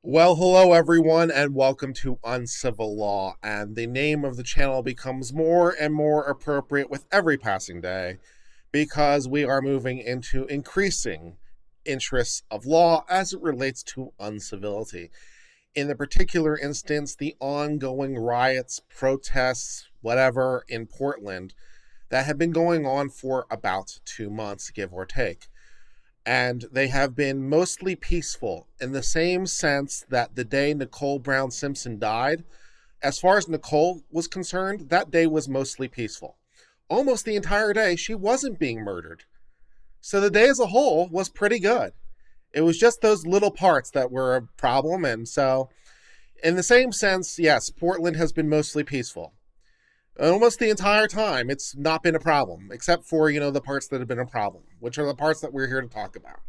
Well, hello everyone, and welcome to Uncivil Law. And the name of the channel becomes more and more appropriate with every passing day because we are moving into increasing interests of law as it relates to uncivility. In the particular instance, the ongoing riots, protests, whatever in Portland that have been going on for about 2 months, give or take. And they have been mostly peaceful in the same sense that the day Nicole Brown Simpson died, as far as Nicole was concerned, that day was mostly peaceful. Almost the entire day, she wasn't being murdered. So the day as a whole was pretty good. It was just those little parts that were a problem. And so, in the same sense, yes, Portland has been mostly peaceful. Almost the entire time, it's not been a problem, except for, the parts that have been a problem, which are the parts that we're here to talk about.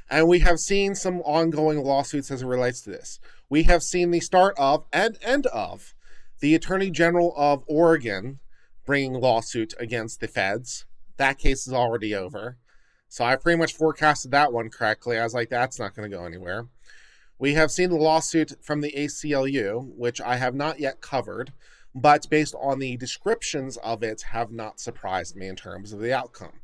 And we have seen some ongoing lawsuits as it relates to this. We have seen the start of and end of the Attorney General of Oregon bringing lawsuit against the feds. That case is already over. So I pretty much forecasted that one correctly. I was like, that's not going to go anywhere. We have seen the lawsuit from the ACLU, which I have not yet covered, but based on the descriptions of it, have not surprised me in terms of the outcome.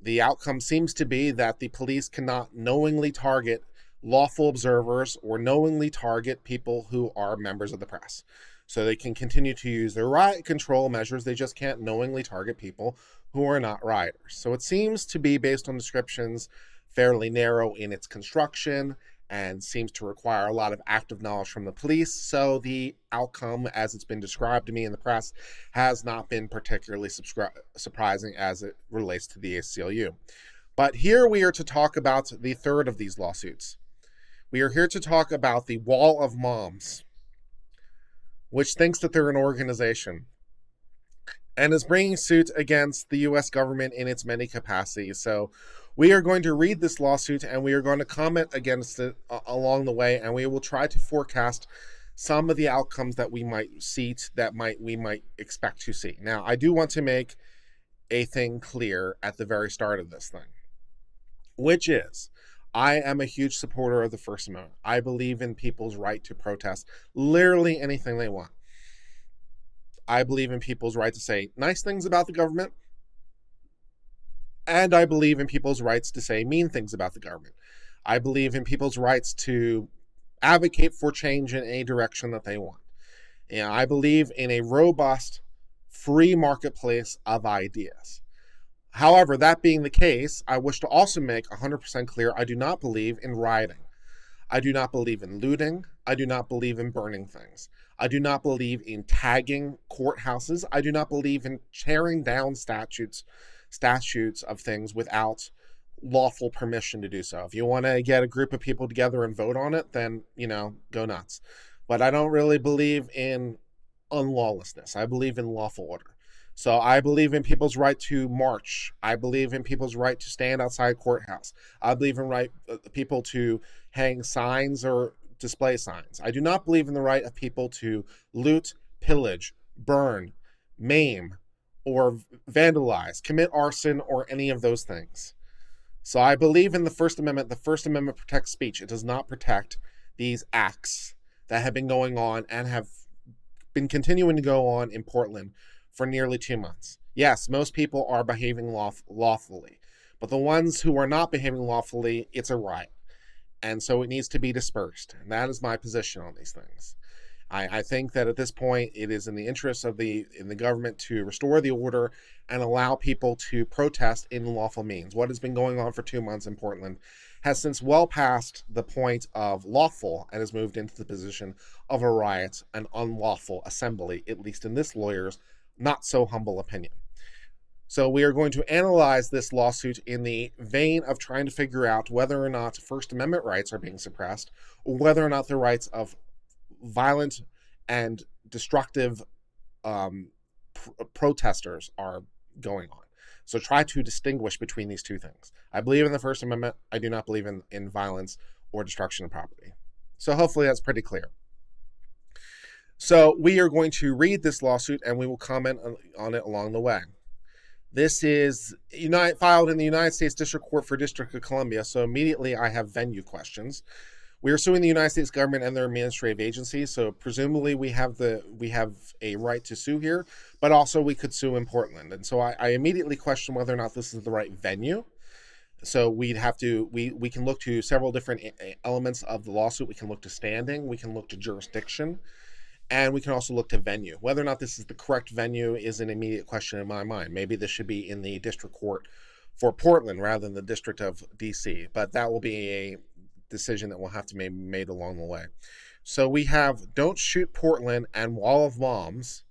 The outcome seems to be that the police cannot knowingly target lawful observers or knowingly target people who are members of the press. So they can continue to use their riot control measures. They just can't knowingly target people who are not rioters. So it seems to be, based on descriptions, fairly narrow in its construction and seems to require a lot of active knowledge from the police. So the outcome, as it's been described to me in the press, has not been particularly surprising as it relates to the ACLU. But here we are to talk about the third of these lawsuits. We are here to talk about the Wall of Moms, which thinks that they're an organization and is bringing suit against the U.S. government in its many capacities. So we are going to read this lawsuit and we are going to comment against it along the way, and we will try to forecast some of the outcomes that we might see, we might expect to see. Now, I do want to make a thing clear at the very start of this thing, which is I am a huge supporter of the First Amendment. I believe in people's right to protest literally anything they want. I believe in people's right to say nice things about the government, and I believe in people's rights to say mean things about the government. I believe in people's rights to advocate for change in any direction that they want. And I believe in a robust, free marketplace of ideas. However, that being the case, I wish to also make 100% clear I do not believe in rioting. I do not believe in looting. I do not believe in burning things. I do not believe in tagging courthouses. I do not believe in tearing down statutes of things without lawful permission to do so. If you want to get a group of people together and vote on it, then, go nuts. But I don't really believe in unlawlessness. I believe in lawful order. So I believe in people's right to march. I believe in people's right to stand outside courthouse. I believe in people to hang signs or display signs. I do not believe in the right of people to loot, pillage, burn, maim, or vandalize, commit arson, or any of those things. So I believe in the First Amendment. The First Amendment protects speech. It does not protect these acts that have been going on and have been continuing to go on in Portland for nearly 2 months. Yes, most people are behaving lawfully, but the ones who are not behaving lawfully, it's a riot. And so it needs to be dispersed. And that is my position on these things. I think that at this point, it is in the interest of the government to restore the order and allow people to protest in lawful means. What has been going on for 2 months in Portland has since well passed the point of lawful and has moved into the position of a riot, an unlawful assembly, at least in this lawyer's not so humble opinion. So we are going to analyze this lawsuit in the vein of trying to figure out whether or not First Amendment rights are being suppressed, or whether or not the rights of violent and destructive protesters are going on. So try to distinguish between these two things. I believe in the First Amendment. I do not believe in violence or destruction of property. So hopefully that's pretty clear. So we are going to read this lawsuit and we will comment on it along the way. This is filed in the United States District Court for District of Columbia, so immediately I have venue questions. We are suing the United States government and their administrative agencies, so presumably we have a right to sue here, but also we could sue in Portland. And so I immediately question whether or not this is the right venue. So we can look to several different elements of the lawsuit. We can look to standing, we can look to jurisdiction, and we can also look to venue. Whether or not this is the correct venue is an immediate question in my mind. Maybe this should be in the district court for Portland rather than the District of DC, but that will be a decision that will have to be made along the way. So we have Don't Shoot Portland and Wall of Moms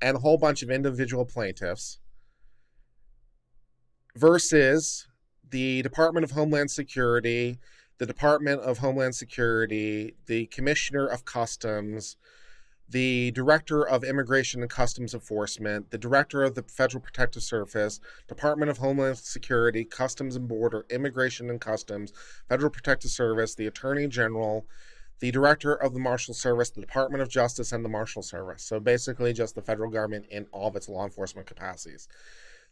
and a whole bunch of individual plaintiffs versus the Department of Homeland Security, the Department of Homeland Security, the Commissioner of Customs, the Director of Immigration and Customs Enforcement, the Director of the Federal Protective Service, Department of Homeland Security, Customs and Border, Immigration and Customs, Federal Protective Service, the Attorney General, the Director of the Marshal Service, the Department of Justice, and the Marshal Service. So basically just the federal government in all of its law enforcement capacities.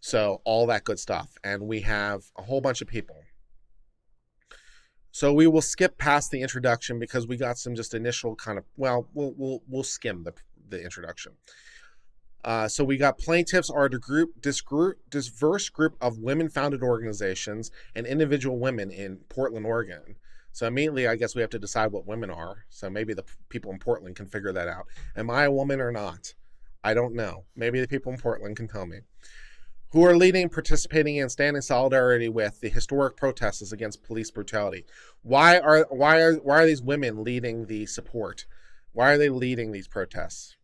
So all that good stuff. And we have a whole bunch of people. So we will skip past the introduction because we got some just initial kind of, well, we'll skim the introduction. So we got plaintiffs are a diverse group of women-founded organizations and individual women in Portland, Oregon. So immediately, I guess we have to decide what women are. So maybe the people in Portland can figure that out. Am I a woman or not? I don't know. Maybe the people in Portland can tell me. Who are leading, participating in, standing solidarity with the historic protests against police brutality. Why are these women leading the support? Why are they leading these protests?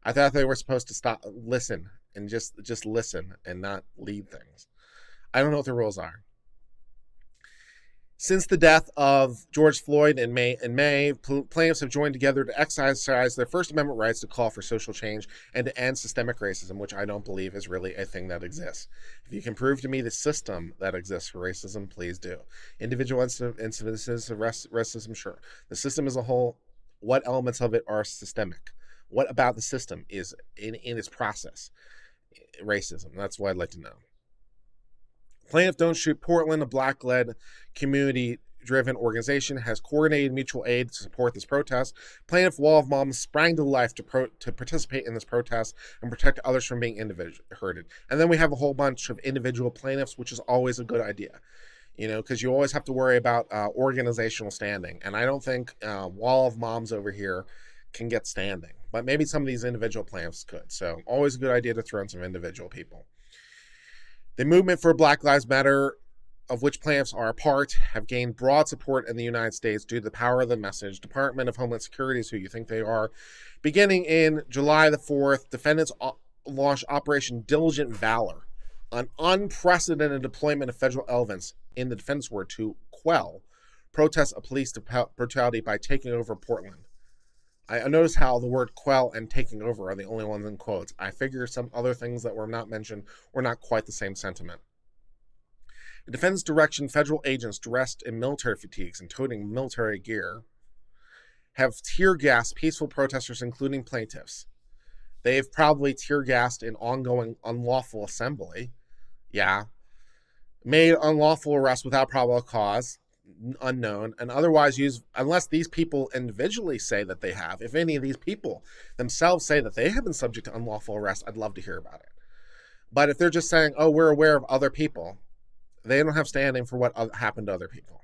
I thought they were supposed to listen and just listen and not lead things. I don't know what the rules are. Since the death of George Floyd in May, plaintiffs have joined together to exercise their First Amendment rights to call for social change and to end systemic racism, which I don't believe is really a thing that exists. If you can prove to me the system that exists for racism, please do. Individual incidences of racism, sure. The system as a whole, what elements of it are systemic? What about the system is in its process racism? That's what I'd like to know. Plaintiff Don't Shoot Portland, a Black-led, community-driven organization, has coordinated mutual aid to support this protest. Plaintiff Wall of Moms sprang to life to participate in this protest and protect others from being hurted. And then we have a whole bunch of individual plaintiffs, which is always a good idea, because you always have to worry about organizational standing. And I don't think Wall of Moms over here can get standing, but maybe some of these individual plaintiffs could. So always a good idea to throw in some individual people. The movement for Black Lives Matter, of which plaintiffs are a part, have gained broad support in the United States due to the power of the message. Department of Homeland Security is who you think they are. Beginning in July the 4th, defendants launched Operation Diligent Valor, an unprecedented deployment of federal elements, in the defense word, to quell protests of police brutality by taking over Portland. I notice how the word quell and taking over are the only ones in quotes. I figure some other things that were not mentioned were not quite the same sentiment. The defense direction federal agents dressed in military fatigues and toting military gear have tear gassed peaceful protesters, including plaintiffs. They have probably tear gassed in ongoing unlawful assembly. Yeah. Made unlawful arrests without probable cause. Unknown, and otherwise used, unless these people individually say that they have. If any of these people themselves say that they have been subject to unlawful arrest, I'd love to hear about it. But if they're just saying, oh, we're aware of other people, they don't have standing for what happened to other people.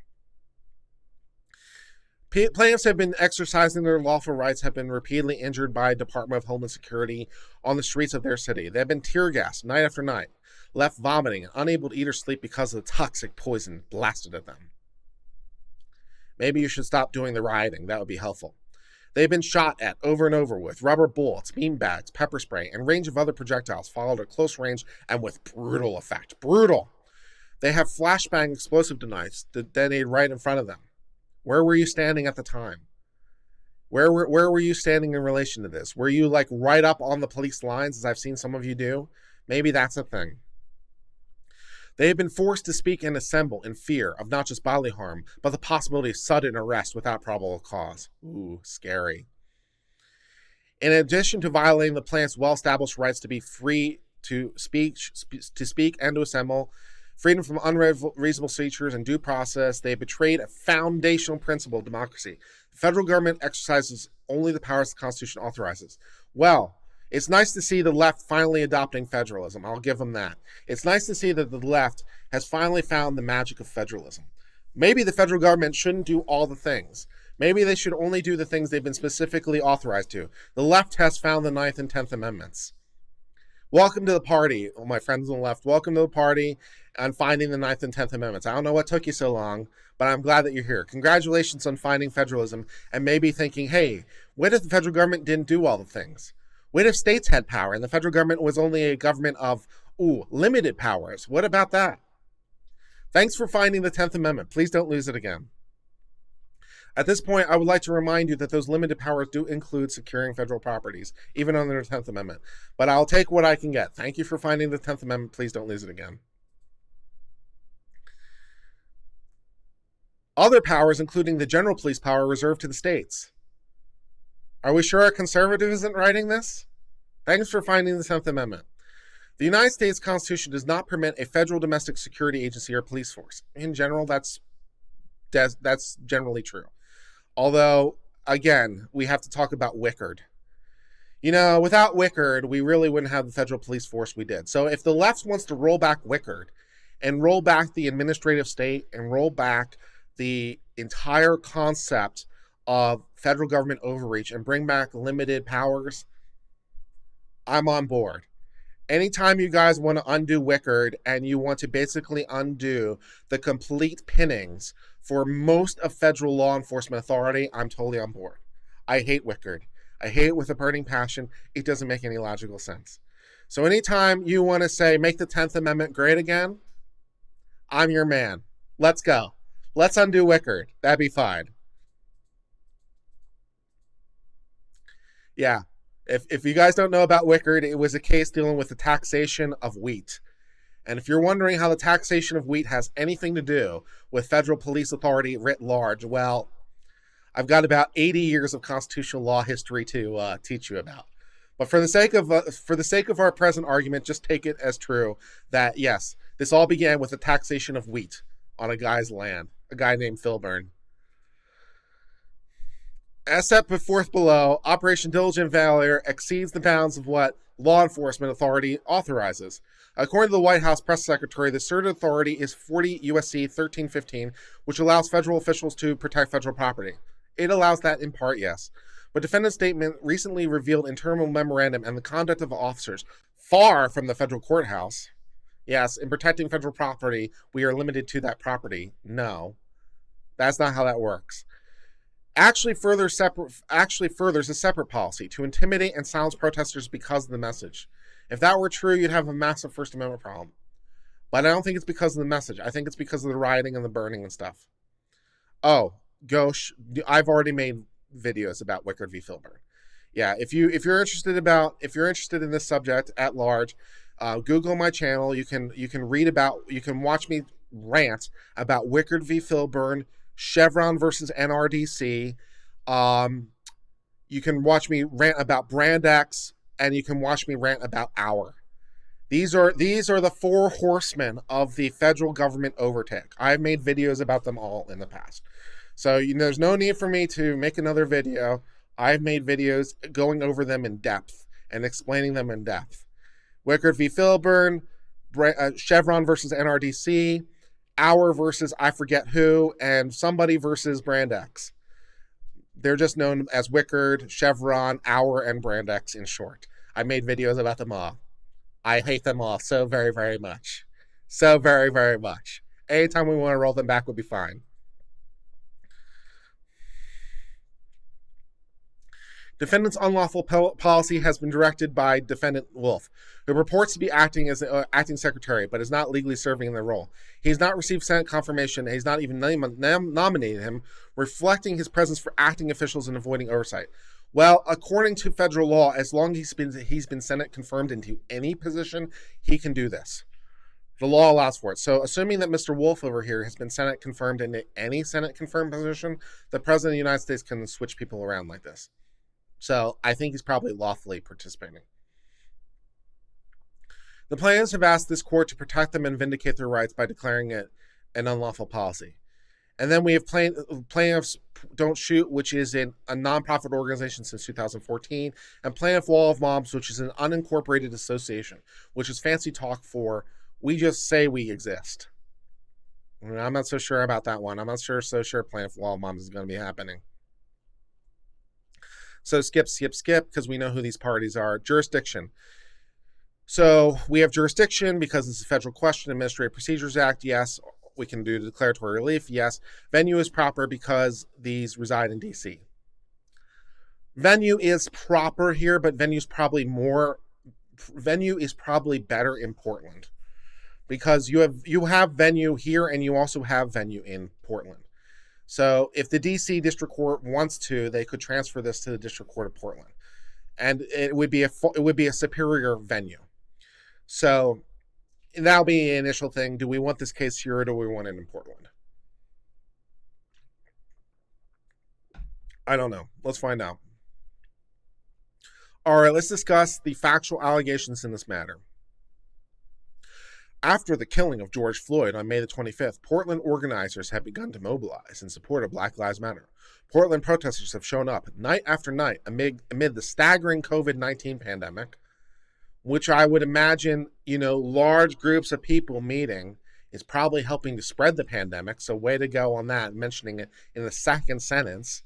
Plaintiffs have been exercising their lawful rights, have been repeatedly injured by Department of Homeland Security on the streets of their city. They have been tear gassed night after night, left vomiting, unable to eat or sleep because of the toxic poison blasted at them. Maybe you should stop doing the rioting. That would be helpful. They've been shot at over and over with rubber bullets, beanbags, pepper spray, and a range of other projectiles followed at close range and with brutal effect. Brutal. They have flashbang explosive devices detonated right in front of them. Where were you standing at the time? Where were you standing in relation to this? Were you like right up on the police lines, as I've seen some of you do? Maybe that's a thing. They have been forced to speak and assemble in fear of not just bodily harm, but the possibility of sudden arrest without probable cause. Ooh, scary. In addition to violating the plaintiff's well-established rights to be free to speak and to assemble, freedom from unreasonable seizures, and due process. They betrayed a foundational principle of democracy. The federal government exercises only the powers the Constitution authorizes. Well, it's nice to see the left finally adopting federalism. I'll give them that. It's nice to see that the left has finally found the magic of federalism. Maybe the federal government shouldn't do all the things. Maybe they should only do the things they've been specifically authorized to. The left has found the 9th and 10th Amendments. Welcome to the party, my friends on the left. Welcome to the party on finding the 9th and 10th Amendments. I don't know what took you so long, but I'm glad that you're here. Congratulations on finding federalism and maybe thinking, hey, what if the federal government didn't do all the things? What if states had power and the federal government was only a government of, limited powers? What about that? Thanks for finding the 10th Amendment. Please don't lose it again. At this point, I would like to remind you that those limited powers do include securing federal properties, even under the 10th Amendment. But I'll take what I can get. Thank you for finding the 10th Amendment. Please don't lose it again. Other powers, including the general police power, are reserved to the states. Are we sure a conservative isn't writing this? Thanks for finding the 10th Amendment. The United States Constitution does not permit a federal domestic security agency or police force. In general, that's generally true. Although, again, we have to talk about Wickard. Without Wickard, we really wouldn't have the federal police force we did. So if the left wants to roll back Wickard and roll back the administrative state and roll back the entire concept of federal government overreach and bring back limited powers, I'm on board. Anytime you guys want to undo Wickard and you want to basically undo the complete pinnings for most of federal law enforcement authority, I'm totally on board. I hate Wickard. I hate it with a burning passion. It doesn't make any logical sense. So anytime you want to say, make the 10th Amendment great again, I'm your man. Let's go. Let's undo Wickard. That'd be fine. Yeah. If you guys don't know about Wickard, it was a case dealing with the taxation of wheat. And if you're wondering how the taxation of wheat has anything to do with federal police authority writ large, well, I've got about 80 years of constitutional law history to teach you about. But for the sake of our present argument, just take it as true that yes, this all began with the taxation of wheat on a guy's land, a guy named Filburn. As set forth below, Operation Diligent Valor exceeds the bounds of what law enforcement authority authorizes. According to the White House press secretary, the asserted authority is 40 U.S.C. 1315, which allows federal officials to protect federal property. It allows that in part, yes. But defendant's statement recently revealed internal memorandum and the conduct of officers far from the federal courthouse. Yes, in protecting federal property, we are limited to that property. No, that's not how that works. Actually furthers a separate policy to intimidate and silence protesters because of the message. If that were true, you'd have a massive First Amendment problem. But I don't think it's because of the message. I think it's because of the rioting and the burning and stuff. Oh, gosh, I've already made videos about Wickard v. Filburn. Yeah, if you're interested in this subject at large, Google my channel. You can watch me rant about Wickard v. Filburn, Chevron versus NRDC. You can watch me rant about Brand X, and you can watch me rant about Our. These are the four horsemen of the federal government overtake. I've made videos about them all in the past. So there's no need for me to make another video. I've made videos going over them in depth and explaining them in depth. Wickard v. Filburn, Chevron versus NRDC, Our versus I forget who, and somebody versus Brand X. They're just known as Wickard, Chevron, Our, and Brand X in short. I made videos about them all. I hate them all so very, very much. So very, very much. Anytime we want to roll them back would be fine. Defendant's unlawful policy has been directed by Defendant Wolf, who purports to be acting as acting secretary, but is not legally serving in the role. He has not received Senate confirmation, and he's not even nominated him, reflecting his presence for acting officials and avoiding oversight. Well, according to federal law, as long as he's been Senate confirmed into any position, he can do this. The law allows for it. So assuming that Mr. Wolf over here has been Senate confirmed into any Senate confirmed position, the President of the United States can switch people around like this. So I think he's probably lawfully participating. The plaintiffs have asked this court to protect them and vindicate their rights by declaring it an unlawful policy. And then we have Plaintiffs Don't Shoot, which is a nonprofit organization since 2014, and Plaintiff Wall of Moms, which is an unincorporated association, which is fancy talk for we just say we exist. I'm not so sure about that one. I'm not so sure Plaintiff Wall of Moms is going to be happening. So skip, because we know who these parties are. Jurisdiction. So we have jurisdiction because it's a federal question. Administrative Procedures Act, yes. We can do declaratory relief, yes. Venue is proper because these reside in D.C. Venue is proper here, but venue is probably better in Portland because you have venue here and you also have venue in Portland. So if the D.C. District Court wants to, they could transfer this to the District Court of Portland, and it would be a superior venue. So that'll be an initial thing. Do we want this case here or do we want it in Portland? I don't know. Let's find out. All right, let's discuss the factual allegations in this matter. After the killing of George Floyd on May the 25th, Portland organizers have begun to mobilize in support of Black Lives Matter. Portland protesters have shown up night after night amid the staggering COVID-19 pandemic, which I would imagine, large groups of people meeting is probably helping to spread the pandemic. So way to go on that, mentioning it in the second sentence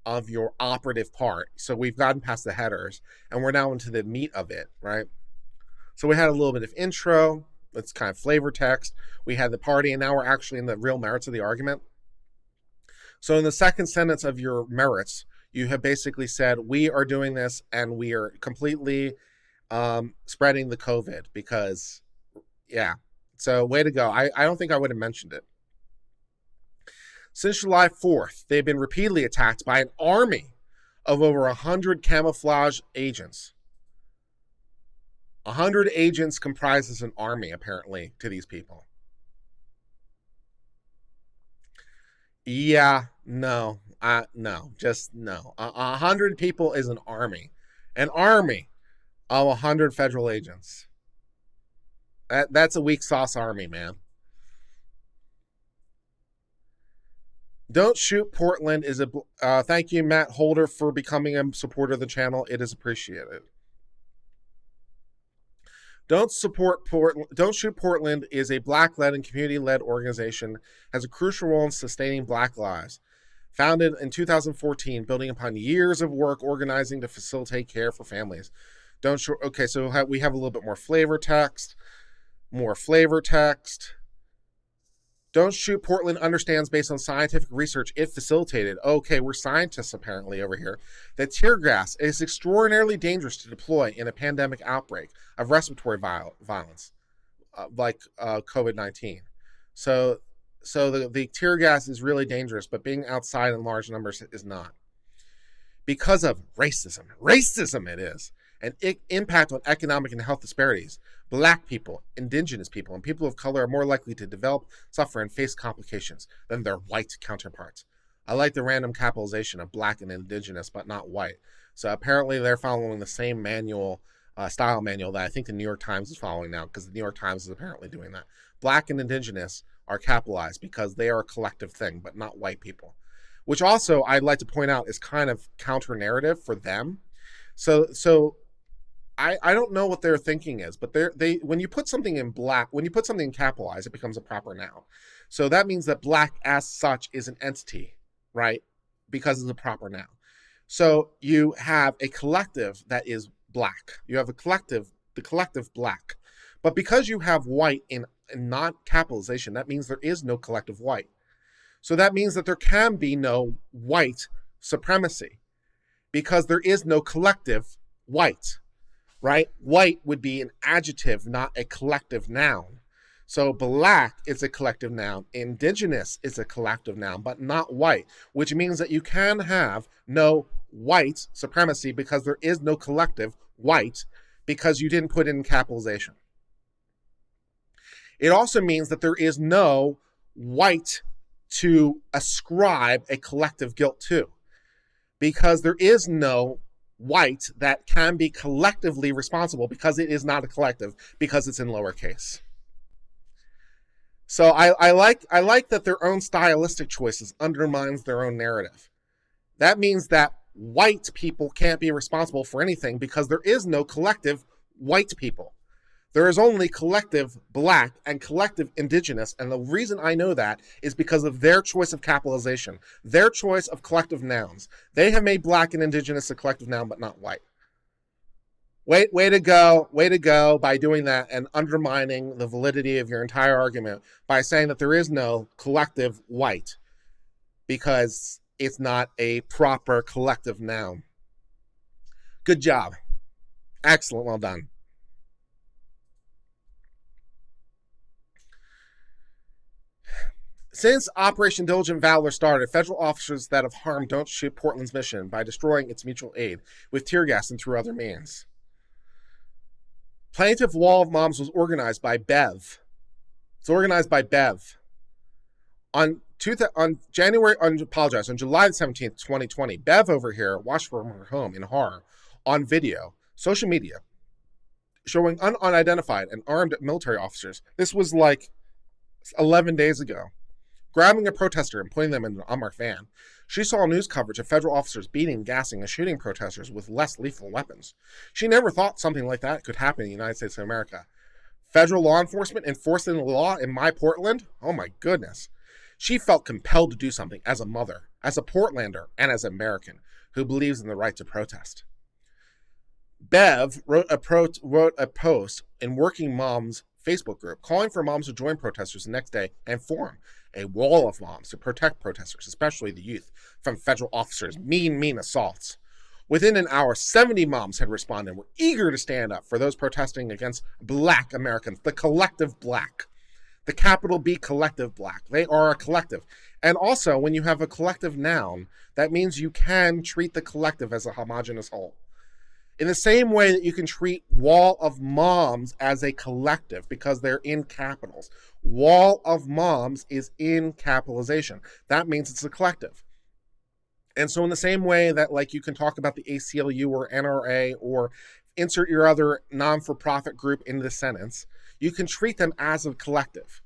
of your operative part. So we've gotten past the headers and we're now into the meat of it, right? So we had a little bit of intro. It's kind of flavor text. We had the party and now we're actually in the real merits of the argument. So in the second sentence of your merits, you have basically said, we are doing this and we are completely spreading the COVID because, yeah. So way to go. I don't think I would have mentioned it. Since July 4th, they've been repeatedly attacked by an army of over 100 camouflage agents. 100 agents comprises an army, apparently, to these people. Yeah, no, just no. 100 people is an army. An army of 100 federal agents. That's a weak sauce army, man. Don't Shoot Portland is a... thank you, Matt Holder, for becoming a supporter of the channel. It is appreciated. Don't Shoot Portland is a Black-led and community-led organization, has a crucial role in sustaining Black lives. Founded in 2014, building upon years of work organizing to facilitate care for families. Okay, so we have a little bit more flavor text. Don't Shoot Portland understands, based on scientific research it facilitated. Okay, we're scientists apparently over here. That tear gas is extraordinarily dangerous to deploy in a pandemic outbreak of respiratory violence, like COVID-19. So the tear gas is really dangerous, but being outside in large numbers is not. Because of racism. Racism it is. And impact on economic and health disparities. Black people, indigenous people, and people of color are more likely to develop, suffer, and face complications than their white counterparts. I like the random capitalization of black and indigenous, but not white. So apparently they're following the same style manual that I think the New York Times is following now, because the New York Times is apparently doing that. Black and indigenous are capitalized because they are a collective thing, but not white people. Which also, I'd like to point out, is kind of counter-narrative for them. So I don't know what their thinking is, but they when you put something in black, when you put something in capitalized, it becomes a proper noun. So that means that black as such is an entity, right? Because it's a proper noun. So you have a collective that is black. You have the collective black. But because you have white in non-capitalization, that means there is no collective white. So that means that there can be no white supremacy because there is no collective white. Right? White would be an adjective, not a collective noun. So black is a collective noun. Indigenous is a collective noun, but not white, which means that you can have no white supremacy because there is no collective white because you didn't put it in capitalization. It also means that there is no white to ascribe a collective guilt to because there is no white that can be collectively responsible, because it is not a collective, because it's in lowercase. So I like that their own stylistic choices undermines their own narrative. That means that white people can't be responsible for anything, because there is no collective white people. There is only collective black and collective indigenous, and the reason I know that is because of their choice of capitalization, their choice of collective nouns. They have made black and indigenous a collective noun, but not white. Way to go by doing that and undermining the validity of your entire argument by saying that there is no collective white, because it's not a proper collective noun. Good job. Excellent, well done. Since Operation Diligent Valor started, federal officers that have harmed Don't Shoot Portland's mission by destroying its mutual aid with tear gas and through other means. Plaintiff Wall of Moms was organized by Bev. It's organized by Bev. On July the 17th, 2020, Bev over here watched from her home in horror on video, social media, showing unidentified and armed military officers. This was like 11 days ago. Grabbing a protester and putting them in an unmarked van. She saw news coverage of federal officers beating, gassing, and shooting protesters with less lethal weapons. She never thought something like that could happen in the United States of America. Federal law enforcement enforcing the law in my Portland? Oh my goodness. She felt compelled to do something as a mother, as a Portlander, and as an American who believes in the right to protest. Bev wrote a post in Working Moms Facebook group calling for moms to join protesters the next day and form a wall of moms to protect protesters, especially the youth, from federal officers' mean assaults. Within an hour, 70 moms had responded and were eager to stand up for those protesting against black Americans, the collective black, the capital B collective black. They are a collective. And also, when you have a collective noun, that means you can treat the collective as a homogeneous whole. In the same way that you can treat Wall of Moms as a collective because they're in capitals. Wall of Moms is in capitalization. That means it's a collective. And so in the same way that like you can talk about the ACLU or NRA or insert your other non-for-profit group into the sentence, you can treat them as a collective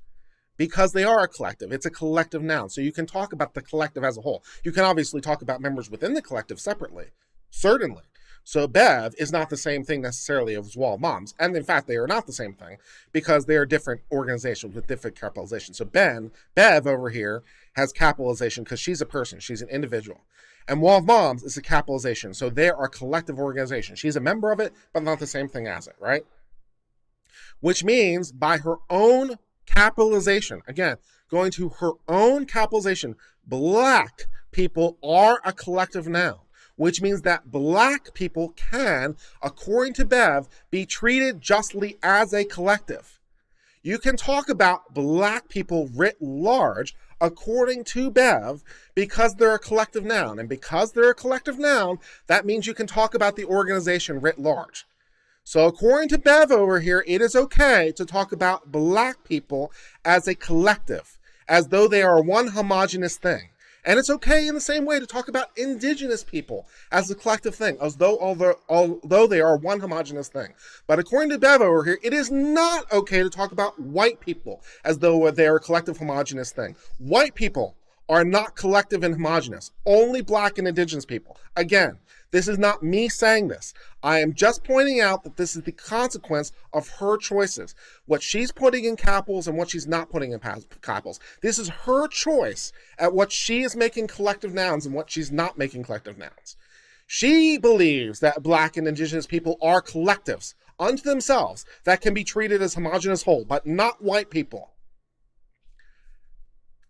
because they are a collective. It's a collective noun. So you can talk about the collective as a whole. You can obviously talk about members within the collective separately, certainly. So Bev is not the same thing necessarily as Wall of Moms. And in fact, they are not the same thing because they are different organizations with different capitalization. So Bev over here has capitalization because she's a person. She's an individual. And Wall of Moms is a capitalization. So they are a collective organization. She's a member of it, but not the same thing as it, right? Which means by her own capitalization, again, going to her own capitalization, black people are a collective noun. Which means that black people can, according to Bev, be treated justly as a collective. You can talk about black people writ large, according to Bev, because they're a collective noun. And because they're a collective noun, that means you can talk about the organization writ large. So according to Bev over here, it is okay to talk about black people as a collective, as though they are one homogeneous thing. And it's okay in the same way to talk about indigenous people as a collective thing, as though although they are one homogeneous thing. But according to Bev over here, it is not okay to talk about white people as though they are a collective homogeneous thing. White people are not collective and homogeneous, only black and indigenous people. Again, this is not me saying this. I am just pointing out that this is the consequence of her choices. What she's putting in capitals and what she's not putting in capitals. This is her choice at what she is making collective nouns and what she's not making collective nouns. She believes that black and indigenous people are collectives unto themselves that can be treated as homogeneous whole, but not white people.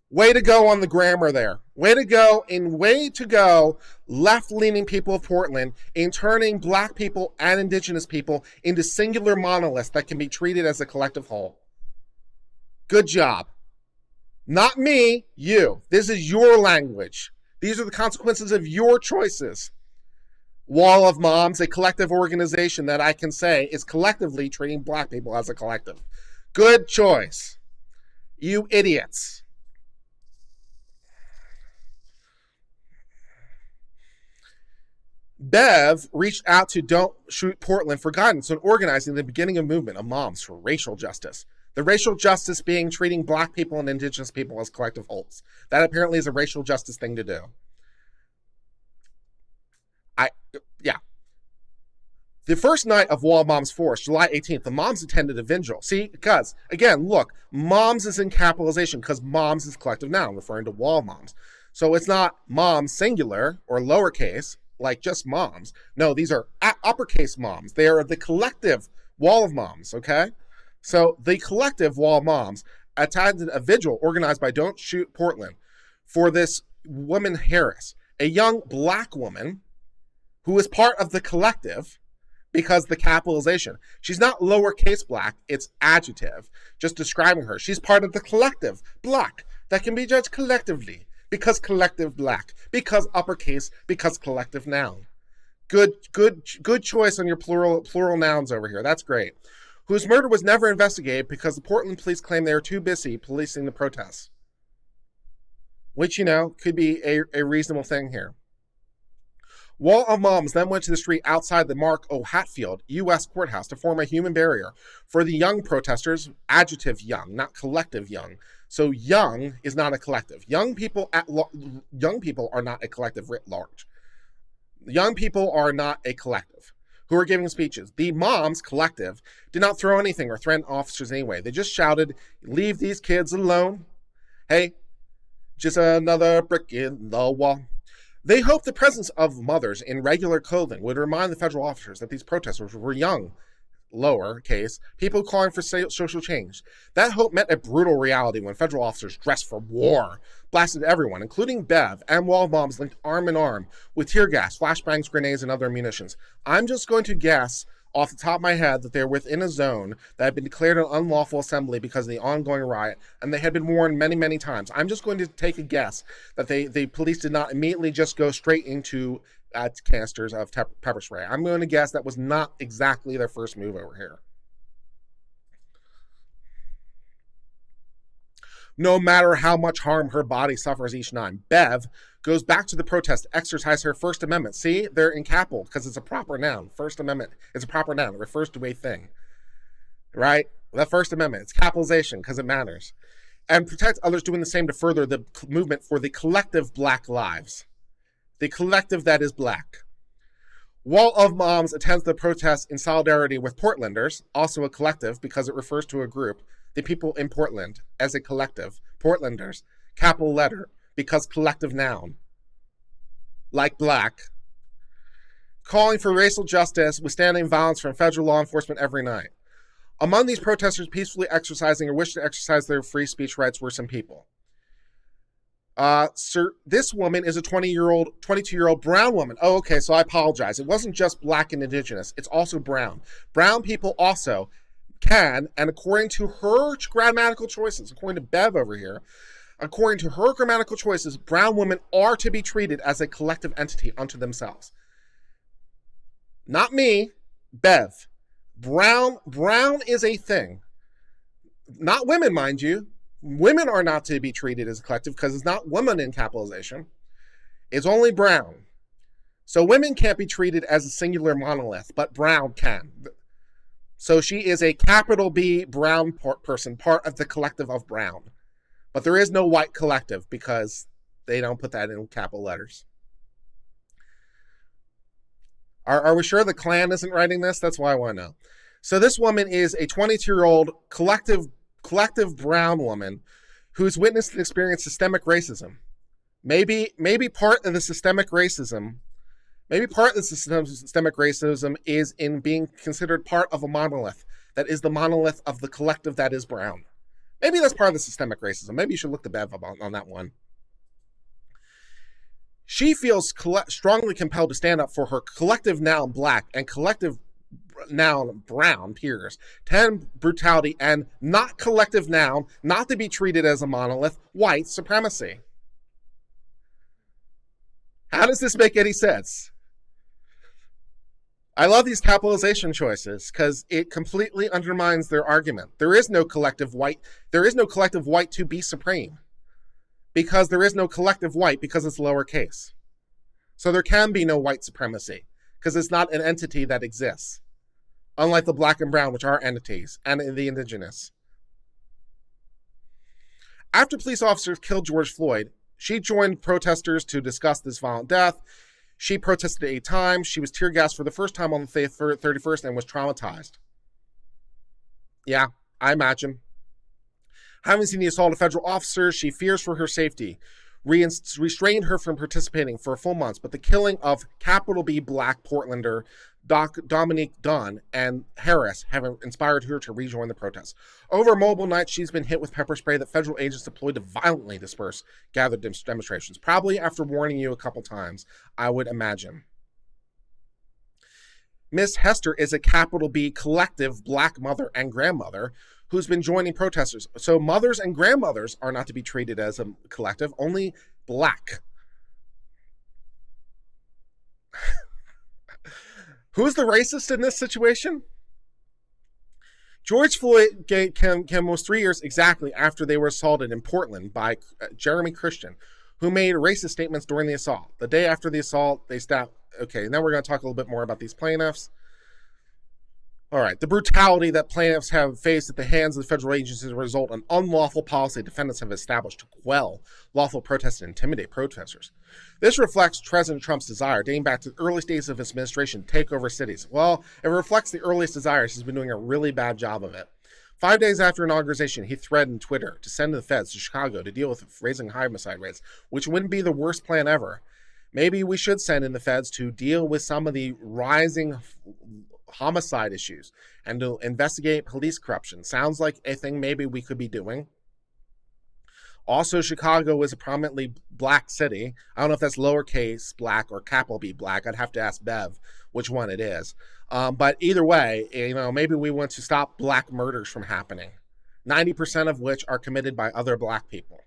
Way to go on the grammar there. Way to go, left-leaning people of Portland in turning black people and indigenous people into singular monoliths that can be treated as a collective whole. Good job. Not me, you. This is your language. These are the consequences of your choices. Wall of Moms, a collective organization that I can say is collectively treating black people as a collective. Good choice. You idiots. Bev reached out to Don't Shoot Portland for guidance on organizing the beginning of movement of moms for racial justice. The racial justice being treating black people and indigenous people as collective wholes. That apparently is a racial justice thing to do. Yeah. The first night of Wall Moms Force, July 18th, the moms attended a vigil. See, because, again, look, moms is in capitalization because moms is collective noun, referring to wall moms. So it's not moms singular or lowercase, like just moms. No, these are uppercase moms. They are the collective wall of moms, okay? So the collective wall moms attended a vigil organized by Don't Shoot Portland for this woman Harris, a young black woman who is part of the collective because the capitalization. She's not lowercase black, it's adjective, just describing her. She's part of the collective black that can be judged collectively because collective black, because uppercase, because collective noun. Good choice on your plural nouns over here. That's great. Whose murder was never investigated because the Portland police claim they were too busy policing the protests. Which, could be a reasonable thing here. Wall of Moms then went to the street outside the Mark O. Hatfield U.S. courthouse to form a human barrier for the young protesters, adjective young, not collective young. So young is not a collective. Young people are not a collective writ large. Young people are not a collective who are giving speeches. The moms collective did not throw anything or threaten officers anyway. They just shouted, "Leave these kids alone. Hey, just another brick in the wall." They hoped the presence of mothers in regular clothing would remind the federal officers that these protesters were young, lowercase, people calling for social change. That hope met a brutal reality when federal officers dressed for war blasted everyone, including Bev and Wall Moms, linked arm in arm with tear gas, flashbangs, grenades, and other munitions. I'm just going to guess off the top of my head that they're within a zone that had been declared an unlawful assembly because of the ongoing riot, and they had been warned many, many times. I'm just going to take a guess that the police did not immediately just go straight into canisters of pepper spray. I'm going to guess that was not exactly their first move over here. No matter how much harm her body suffers each night, Bev goes back to the protest to exercise her First Amendment. See, they're in capital because it's a proper noun. First Amendment is a proper noun. It refers to a thing, right? The First Amendment, it's capitalization because it matters. And protect others doing the same to further the movement for the collective black lives. The collective that is black. Wall of Moms attends the protest in solidarity with Portlanders, also a collective because it refers to a group, the people in Portland as a collective. Portlanders, capital letter, because collective noun. Like black. Calling for racial justice, withstanding violence from federal law enforcement every night. Among these protesters peacefully exercising or wishing to exercise their free speech rights were some people. Sir, this woman is a 22-year-old brown woman. Oh, okay, so I apologize. It wasn't just black and indigenous. It's also brown. Brown people also can, and according to her grammatical choices, according to Bev over here, according to her grammatical choices, brown women are to be treated as a collective entity unto themselves. Not me, Bev. Brown is a thing. Not women, mind you. Women are not to be treated as a collective because it's not woman in capitalization. It's only brown. So women can't be treated as a singular monolith, but brown can. So she is a capital B brown person, part of the collective of brown. But there is no white collective because they don't put that in capital letters. Are we sure the Klan isn't writing this? That's why I want to know. So this woman is a 22-year-old collective brown woman who's witnessed and experienced systemic racism. Maybe part of the systemic racism is in being considered part of a monolith that is the monolith of the collective that is brown. Maybe that's part of the systemic racism. Maybe you should look to Bev on that one. She feels strongly compelled to stand up for her collective noun black and collective noun brown peers, 10 brutality, and not collective noun, not to be treated as a monolith, white supremacy. How does this make any sense? I love these capitalization choices because it completely undermines their argument. There is no collective white to be supreme because there is no collective white because it's lowercase. So there can be no white supremacy because it's not an entity that exists, unlike the black and brown, which are entities, and the indigenous. After police officers killed George Floyd, she joined protesters to discuss this violent death. She protested 8 times. She was tear gassed for the first time on the 31st and was traumatized. Yeah, I imagine. Having seen the assault of federal officers, she fears for her safety. Restrained her from participating for a full month, but the killing of capital B Black Portlander Dominique Dunn and Harris have inspired her to rejoin the protests. Over multiple nights, she's been hit with pepper spray that federal agents deployed to violently disperse gathered demonstrations, probably after warning you a couple times, I would imagine. Miss Hester is a capital B collective Black mother and grandmother who's been joining protesters. So mothers and grandmothers are not to be treated as a collective, only Black. Who's the racist in this situation? George Floyd came almost 3 years exactly after they were assaulted in Portland by Jeremy Christian, who made racist statements during the assault. The day after the assault, they stopped. Okay, now we're going to talk a little bit more about these plaintiffs. All right, the brutality that plaintiffs have faced at the hands of the federal agencies as a result of unlawful policy defendants have established to quell lawful protests and intimidate protesters. This reflects President Trump's desire, dating back to the earliest days of his administration, to take over cities. Well, it reflects the earliest desires. He's been doing a really bad job of it. 5 days after inauguration, he threatened Twitter to send the feds to Chicago to deal with raising homicide rates, which wouldn't be the worst plan ever. Maybe we should send in the feds to deal with some of the rising homicide issues and to investigate police corruption. Sounds like a thing maybe we could be doing. Also, Chicago is a prominently Black city. I don't know if that's lowercase black or capital B Black. I'd have to ask Bev which one it is. But either way, maybe we want to stop Black murders from happening, 90% of which are committed by other Black people.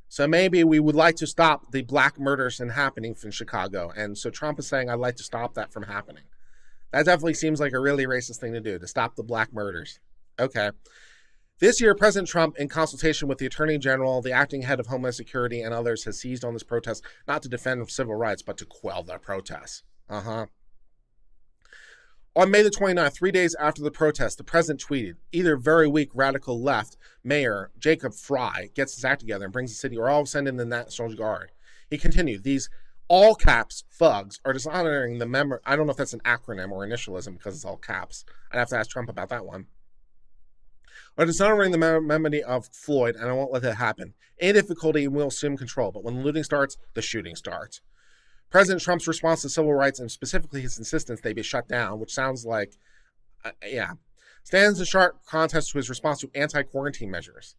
So maybe we would like to stop the Black murders from happening from Chicago. And so Trump is saying, I'd like to stop that from happening. That definitely seems like a really racist thing to do, to stop the Black murders. Okay. This year, President Trump, in consultation with the Attorney General, the acting head of Homeland Security, and others, has seized on this protest not to defend civil rights, but to quell the protests. On May the 29th, 3 days after the protest, the president tweeted, either very weak radical left Mayor Jacob Fry gets his act together and brings the city, or I'll send in the National Guard. He continued, these all caps thugs are dishonoring the memory. I don't know if that's an acronym or initialism because it's all caps. I'd have to ask Trump about that one. Are dishonoring the memory of Floyd, and I won't let that happen. Any difficulty will assume control, but when the looting starts, the shooting starts. President Trump's response to civil rights, and specifically his insistence they be shut down, which sounds like, stands in sharp contrast to his response to anti-quarantine measures.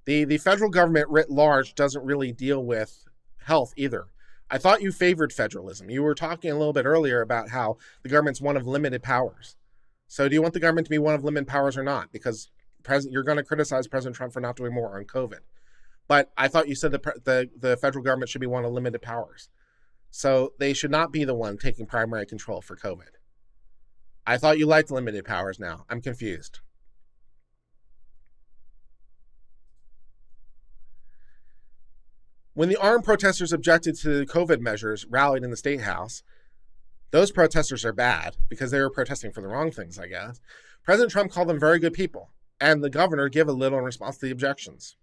The federal government writ large doesn't really deal with health either. I thought you favored federalism. You were talking a little bit earlier about how the government's one of limited powers. So do you want the government to be one of limited powers or not? Because you're going to criticize President Trump for not doing more on COVID. But I thought you said the federal government should be one of limited powers. So they should not be the one taking primary control for COVID. I thought you liked limited powers now. I'm confused. When the armed protesters objected to the COVID measures rallied in the State House, those protesters are bad because they were protesting for the wrong things, I guess. President Trump called them very good people, and the governor gave a little in response to the objections.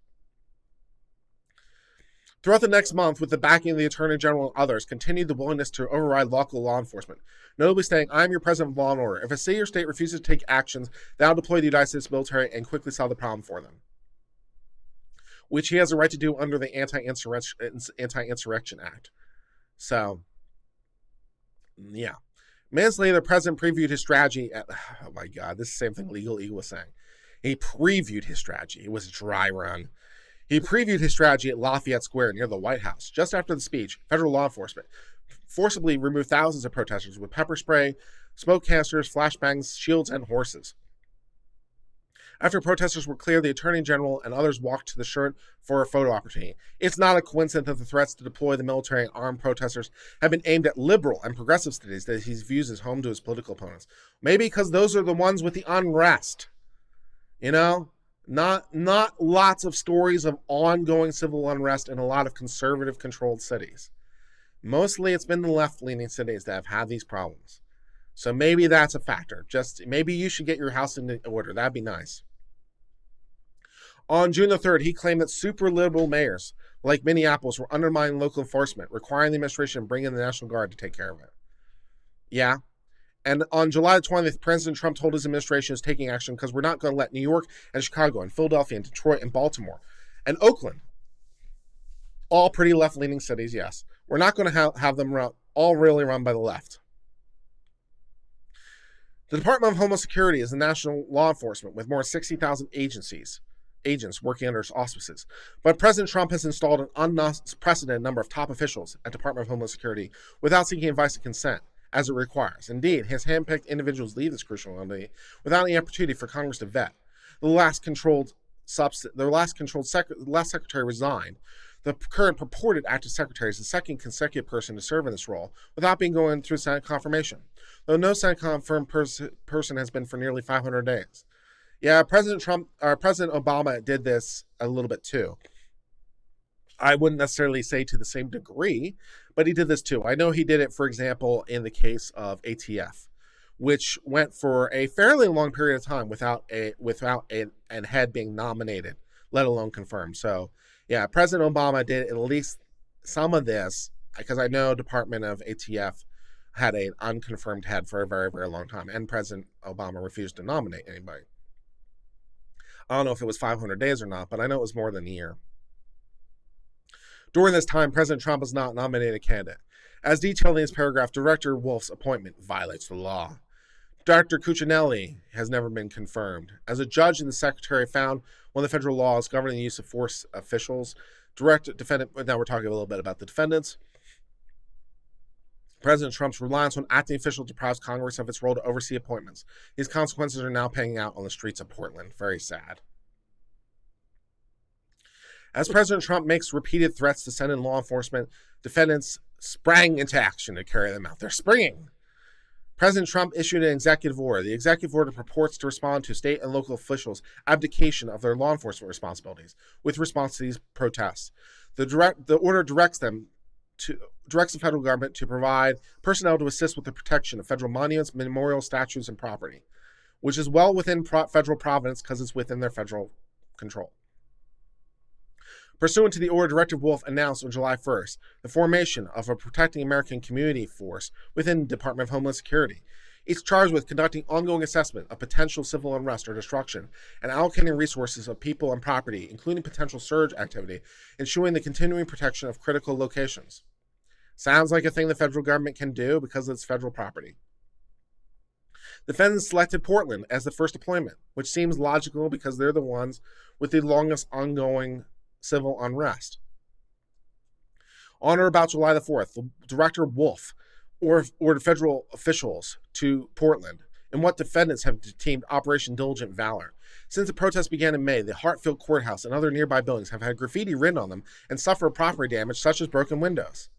Throughout the next month, with the backing of the Attorney General and others, continued the willingness to override local law enforcement, notably saying, I'm your president of law and order. If a city or state refuses to take actions, then I'll deploy the United States military and quickly solve the problem for them, which he has a right to do under the Anti-Insurrection Act. So, yeah. Minutes later, the president previewed his strategy at, oh my God, this is the same thing Legal Eagle was saying. He previewed his strategy. It was a dry run. He previewed his strategy at Lafayette Square near the White House. Just after the speech, federal law enforcement forcibly removed thousands of protesters with pepper spray, smoke canisters, flashbangs, shields, and horses. After protesters were cleared, the Attorney General and others walked to the shirt for a photo opportunity. It's not a coincidence that the threats to deploy the military and armed protesters have been aimed at liberal and progressive cities that he views as home to his political opponents. Maybe because those are the ones with the unrest. Not lots of stories of ongoing civil unrest in a lot of conservative-controlled cities. Mostly it's been the left-leaning cities that have had these problems. So maybe that's a factor. Just maybe you should get your house in order. That'd be nice. On June the 3rd, he claimed that super liberal mayors like Minneapolis were undermining local enforcement, requiring the administration to bring in the National Guard to take care of it. Yeah. And on July the 20th, President Trump told his administration is taking action because we're not going to let New York and Chicago and Philadelphia and Detroit and Baltimore and Oakland, all pretty left-leaning cities, yes. We're not going to have them all really run by the left. The Department of Homeland Security is the national law enforcement with more than 60,000 agents working under its auspices. But President Trump has installed an unprecedented number of top officials at Department of Homeland Security without seeking advice and consent, as it requires. Indeed, his handpicked individuals leave this crucial entity without any opportunity for Congress to vet. The last secretary resigned. The current purported active secretary is the second consecutive person to serve in this role without being going through Senate confirmation, though no Senate confirmed person has been for nearly 500 days. Yeah, President Obama did this a little bit too. I wouldn't necessarily say to the same degree, but he did this too. I know he did it, for example, in the case of ATF, which went for a fairly long period of time without a head being nominated, let alone confirmed. So, yeah, President Obama did at least some of this, because I know Department of ATF had an unconfirmed head for a very, very long time, and President Obama refused to nominate anybody. I don't know if it was 500 days or not, but I know it was more than a year. During this time, President Trump has not nominated a candidate. As detailed in his paragraph, Director Wolf's appointment violates the law. Dr. Cuccinelli has never been confirmed. As a judge and the secretary found one of the federal laws governing the use of force officials, now we're talking a little bit about the defendants. President Trump's reliance on acting officials deprives Congress of its role to oversee appointments. These consequences are now playing out on the streets of Portland. Very sad. As President Trump makes repeated threats to send in law enforcement, defendants sprang into action to carry them out. They're springing. President Trump issued an executive order. The executive order purports to respond to state and local officials' abdication of their law enforcement responsibilities with response to these protests. The order directs the federal government to provide personnel to assist with the protection of federal monuments, memorials, statues, and property, which is well within federal providence because it's within their federal control. Pursuant to the order, Director Wolf announced on July 1st the formation of a Protecting American Community Force within the Department of Homeland Security. It's charged with conducting ongoing assessment of potential civil unrest or destruction and allocating resources of people and property, including potential surge activity, ensuring the continuing protection of critical locations. Sounds like a thing the federal government can do because it's federal property. The defendants selected Portland as the first deployment, which seems logical because they're the ones with the longest ongoing civil unrest. On or about July the 4th, the Director Wolf ordered federal officials to Portland in what defendants have deemed Operation Diligent Valor. Since the protests began in May, the Hartfield Courthouse and other nearby buildings have had graffiti written on them and suffered property damage such as broken windows.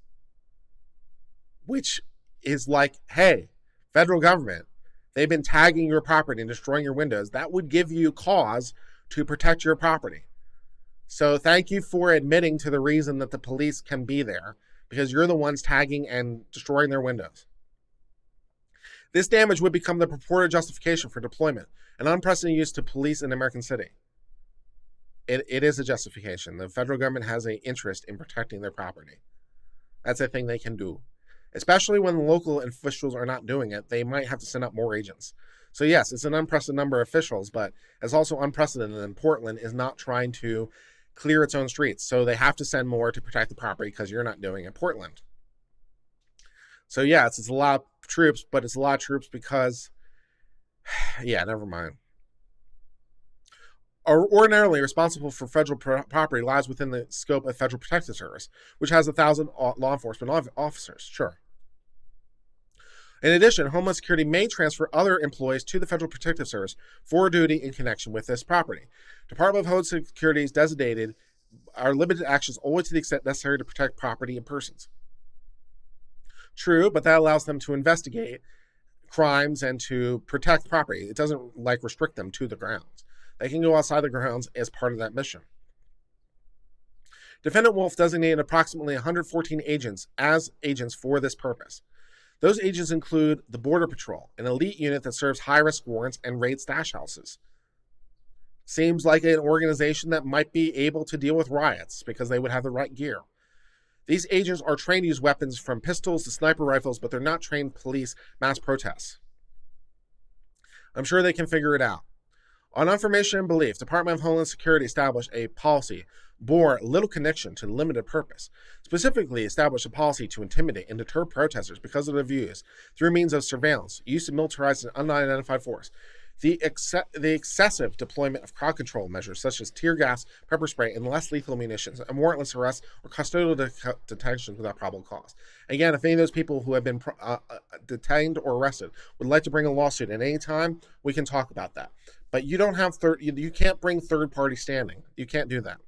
Which is like, hey, federal government, they've been tagging your property and destroying your windows. That would give you cause to protect your property. So thank you for admitting to the reason that the police can be there, because you're the ones tagging and destroying their windows. This damage would become the purported justification for deployment, an unprecedented use to police in American City. It is a justification. The federal government has an interest in protecting their property. That's a thing they can do. Especially when local officials are not doing it, they might have to send out more agents. So yes, it's an unprecedented number of officials, but it's also unprecedented that Portland is not trying to clear its own streets. So they have to send more to protect the property because you're not doing it in Portland. So yeah, it's a lot of troops, but it's a lot of troops because, yeah, never mind. Ordinarily responsible for federal property lies within the scope of Federal Protective Service, which has 1,000 law enforcement officers. Sure. In addition, Homeland Security may transfer other employees to the Federal Protective Service for duty in connection with this property. Department of Homeland Security's designated are limited actions only to the extent necessary to protect property and persons. True, but that allows them to investigate crimes and to protect property. It doesn't restrict them to the grounds. They can go outside the grounds as part of that mission. Defendant Wolf designated approximately 114 agents as agents for this purpose. Those agents include the Border Patrol, an elite unit that serves high-risk warrants and raids stash houses. Seems like an organization that might be able to deal with riots because they would have the right gear. These agents are trained to use weapons from pistols to sniper rifles, but they're not trained to police mass protests. I'm sure they can figure it out. On information and belief, Department of Homeland Security established a policy bore little connection to limited purpose, specifically established a policy to intimidate and deter protesters because of their views through means of surveillance, use of militarized and unidentified force, the excessive deployment of crowd control measures such as tear gas, pepper spray, and less lethal munitions, and warrantless arrests or custodial detention without probable cause. Again, if any of those people who have been detained or arrested would like to bring a lawsuit at any time, we can talk about that. But you don't have you can't bring third-party standing. You can't do that.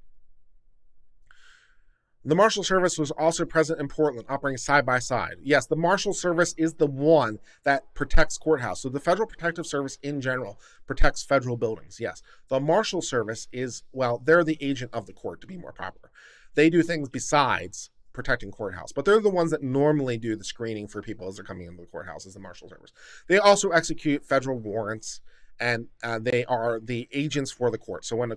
The Marshal Service was also present in Portland, operating side by side. Yes, the Marshal Service is the one that protects courthouse. So the Federal Protective Service in general protects federal buildings. Yes, the Marshal Service is, well, they're the agent of the court, to be more proper. They do things besides protecting courthouse, but they're the ones that normally do the screening for people as they're coming into the courthouse as the Marshal Service. They also execute federal warrants, and they are the agents for the court. So when a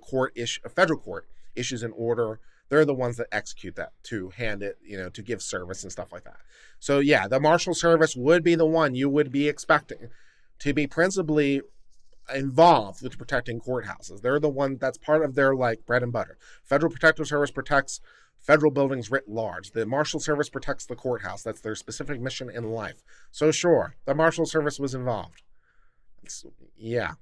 federal court issues an order, they're the ones that execute that to hand it, to give service and stuff like that. So yeah, the Marshal Service would be the one you would be expecting to be principally involved with protecting courthouses. They're the one that's part of their bread and butter. Federal Protective Service protects federal buildings writ large. The Marshal Service protects the courthouse. That's their specific mission in life. So sure, the Marshal Service was involved. Yeah.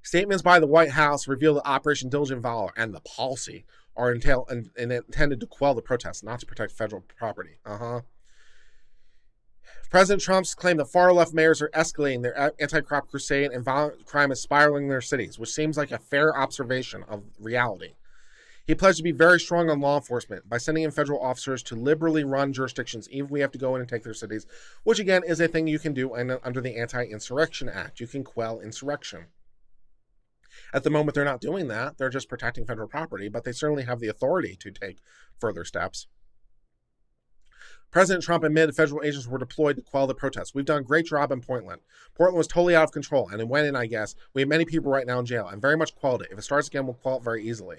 Statements by the White House reveal that Operation Diligent Valor and the policy are intended to quell the protests, not to protect federal property. President Trump's claimed that far-left mayors are escalating their anti-crop crusade and violent crime is spiraling in their cities, which seems like a fair observation of reality. He pledged to be very strong on law enforcement by sending in federal officers to liberally run jurisdictions, even if we have to go in and take their cities, which again is a thing you can do under the Anti-Insurrection Act. You can quell insurrection. At the moment, they're not doing that. They're just protecting federal property, but they certainly have the authority to take further steps. President Trump admitted federal agents were deployed to quell the protests. We've done a great job in Portland. Portland was totally out of control, and it went in, I guess. We have many people right now in jail, and very much quelled it. If it starts again, we'll quell it very easily.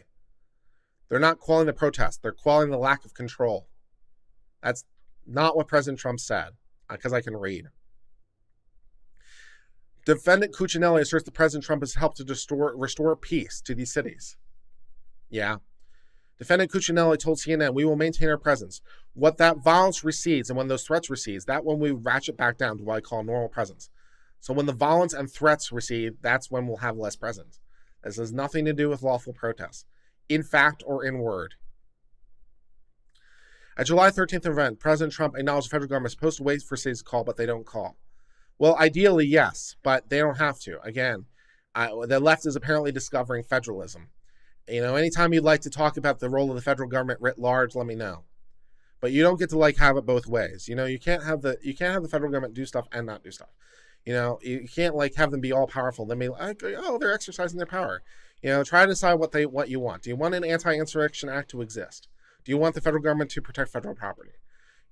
They're not quelling the protest. They're quelling the lack of control. That's not what President Trump said, because I can read. Defendant Cuccinelli asserts that President Trump has helped to restore peace to these cities. Yeah. Defendant Cuccinelli told CNN, we will maintain our presence. What that violence recedes and when those threats recede, that when we ratchet back down to what I call normal presence. So when the violence and threats recede, that's when we'll have less presence. This has nothing to do with lawful protests, in fact or in word. At July 13th event, President Trump acknowledged the federal government is supposed to wait for cities to call, but they don't call. Well, ideally, yes, but they don't have to. Again, the left is apparently discovering federalism. Anytime you'd like to talk about the role of the federal government writ large, let me know. But you don't get to have it both ways. You can't have the federal government do stuff and not do stuff. You can't have them be all powerful. Then be they're exercising their power. Try to decide what you want. Do you want an Anti-Insurrection Act to exist? Do you want the federal government to protect federal property?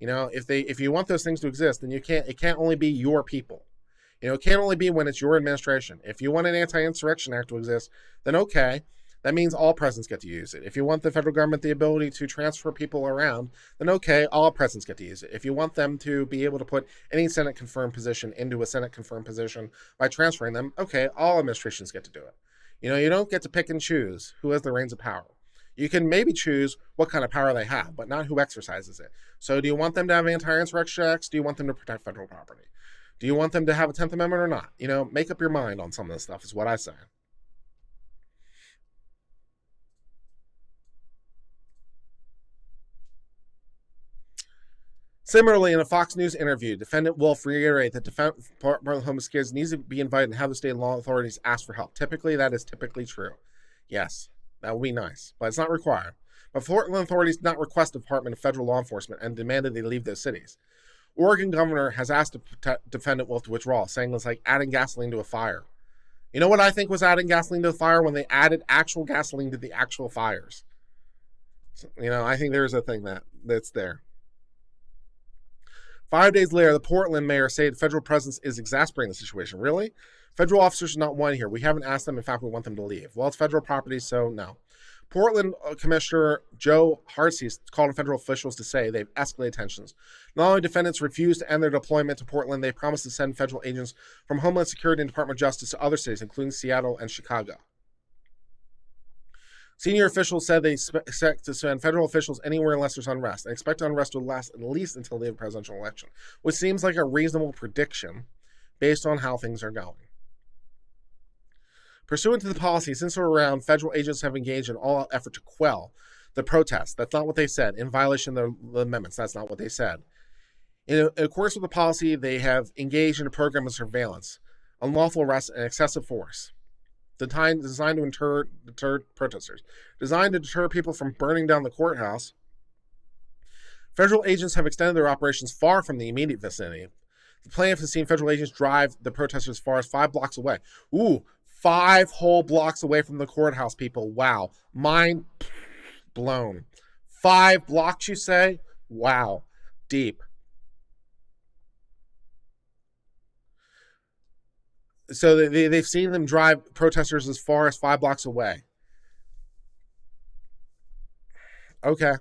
If you want those things to exist, then it can't only be your people. It can't only be when it's your administration. If you want an Anti-Insurrection Act to exist, then okay, that means all presidents get to use it. If you want the federal government the ability to transfer people around, then okay, all presidents get to use it. If you want them to be able to put any Senate confirmed position into a Senate confirmed position by transferring them, okay, all administrations get to do it. You don't get to pick and choose who has the reins of power. You can maybe choose what kind of power they have, but not who exercises it. So do you want them to have anti-insurrection acts? Do you want them to protect federal property? Do you want them to have a 10th Amendment or not? Make up your mind on some of this stuff is what I say. Similarly, in a Fox News interview, Defendant Wolf reiterated that Department of Homeland Security needs to be invited and have the state and law authorities ask for help. That is typically true. Yes, that would be nice, but it's not required. But Portland authorities did not request the Department of Federal Law Enforcement and demanded they leave those cities. Oregon governor has asked Defendant Wolf to withdraw, saying it's like adding gasoline to a fire. You know what I think was adding gasoline to the fire? When they added actual gasoline to the actual fires. I think there's a thing that's there. 5 days later, the Portland mayor said federal presence is exacerbating the situation. Really? Federal officers are not wanted here. We haven't asked them. In fact, we want them to leave. Well, it's federal property, so no. Portland Commissioner Joe Hartseas called on federal officials to say they've escalated tensions. Not only defendants refused to end their deployment to Portland, they promised to send federal agents from Homeland Security and Department of Justice to other cities, including Seattle and Chicago. Senior officials said they expect to send federal officials anywhere unless there's unrest. They expect unrest to last at least until the presidential election, which seems like a reasonable prediction based on how things are going. Pursuant to the policy, since we're around, federal agents have engaged in all-out effort to quell the protests. That's not what they said. In violation of the amendments, that's not what they said. In accordance with the policy, they have engaged in a program of surveillance, unlawful arrest, and excessive force. Designed to deter protesters. Designed to deter people from burning down the courthouse. Federal agents have extended their operations far from the immediate vicinity. The plaintiff has seen federal agents drive the protesters as far as 5 blocks away. Ooh, 5 whole blocks away from the courthouse, people. Wow. Mind blown. 5 blocks, you say? Wow. Deep. So they've seen them drive protesters as far as 5 blocks away. Okay.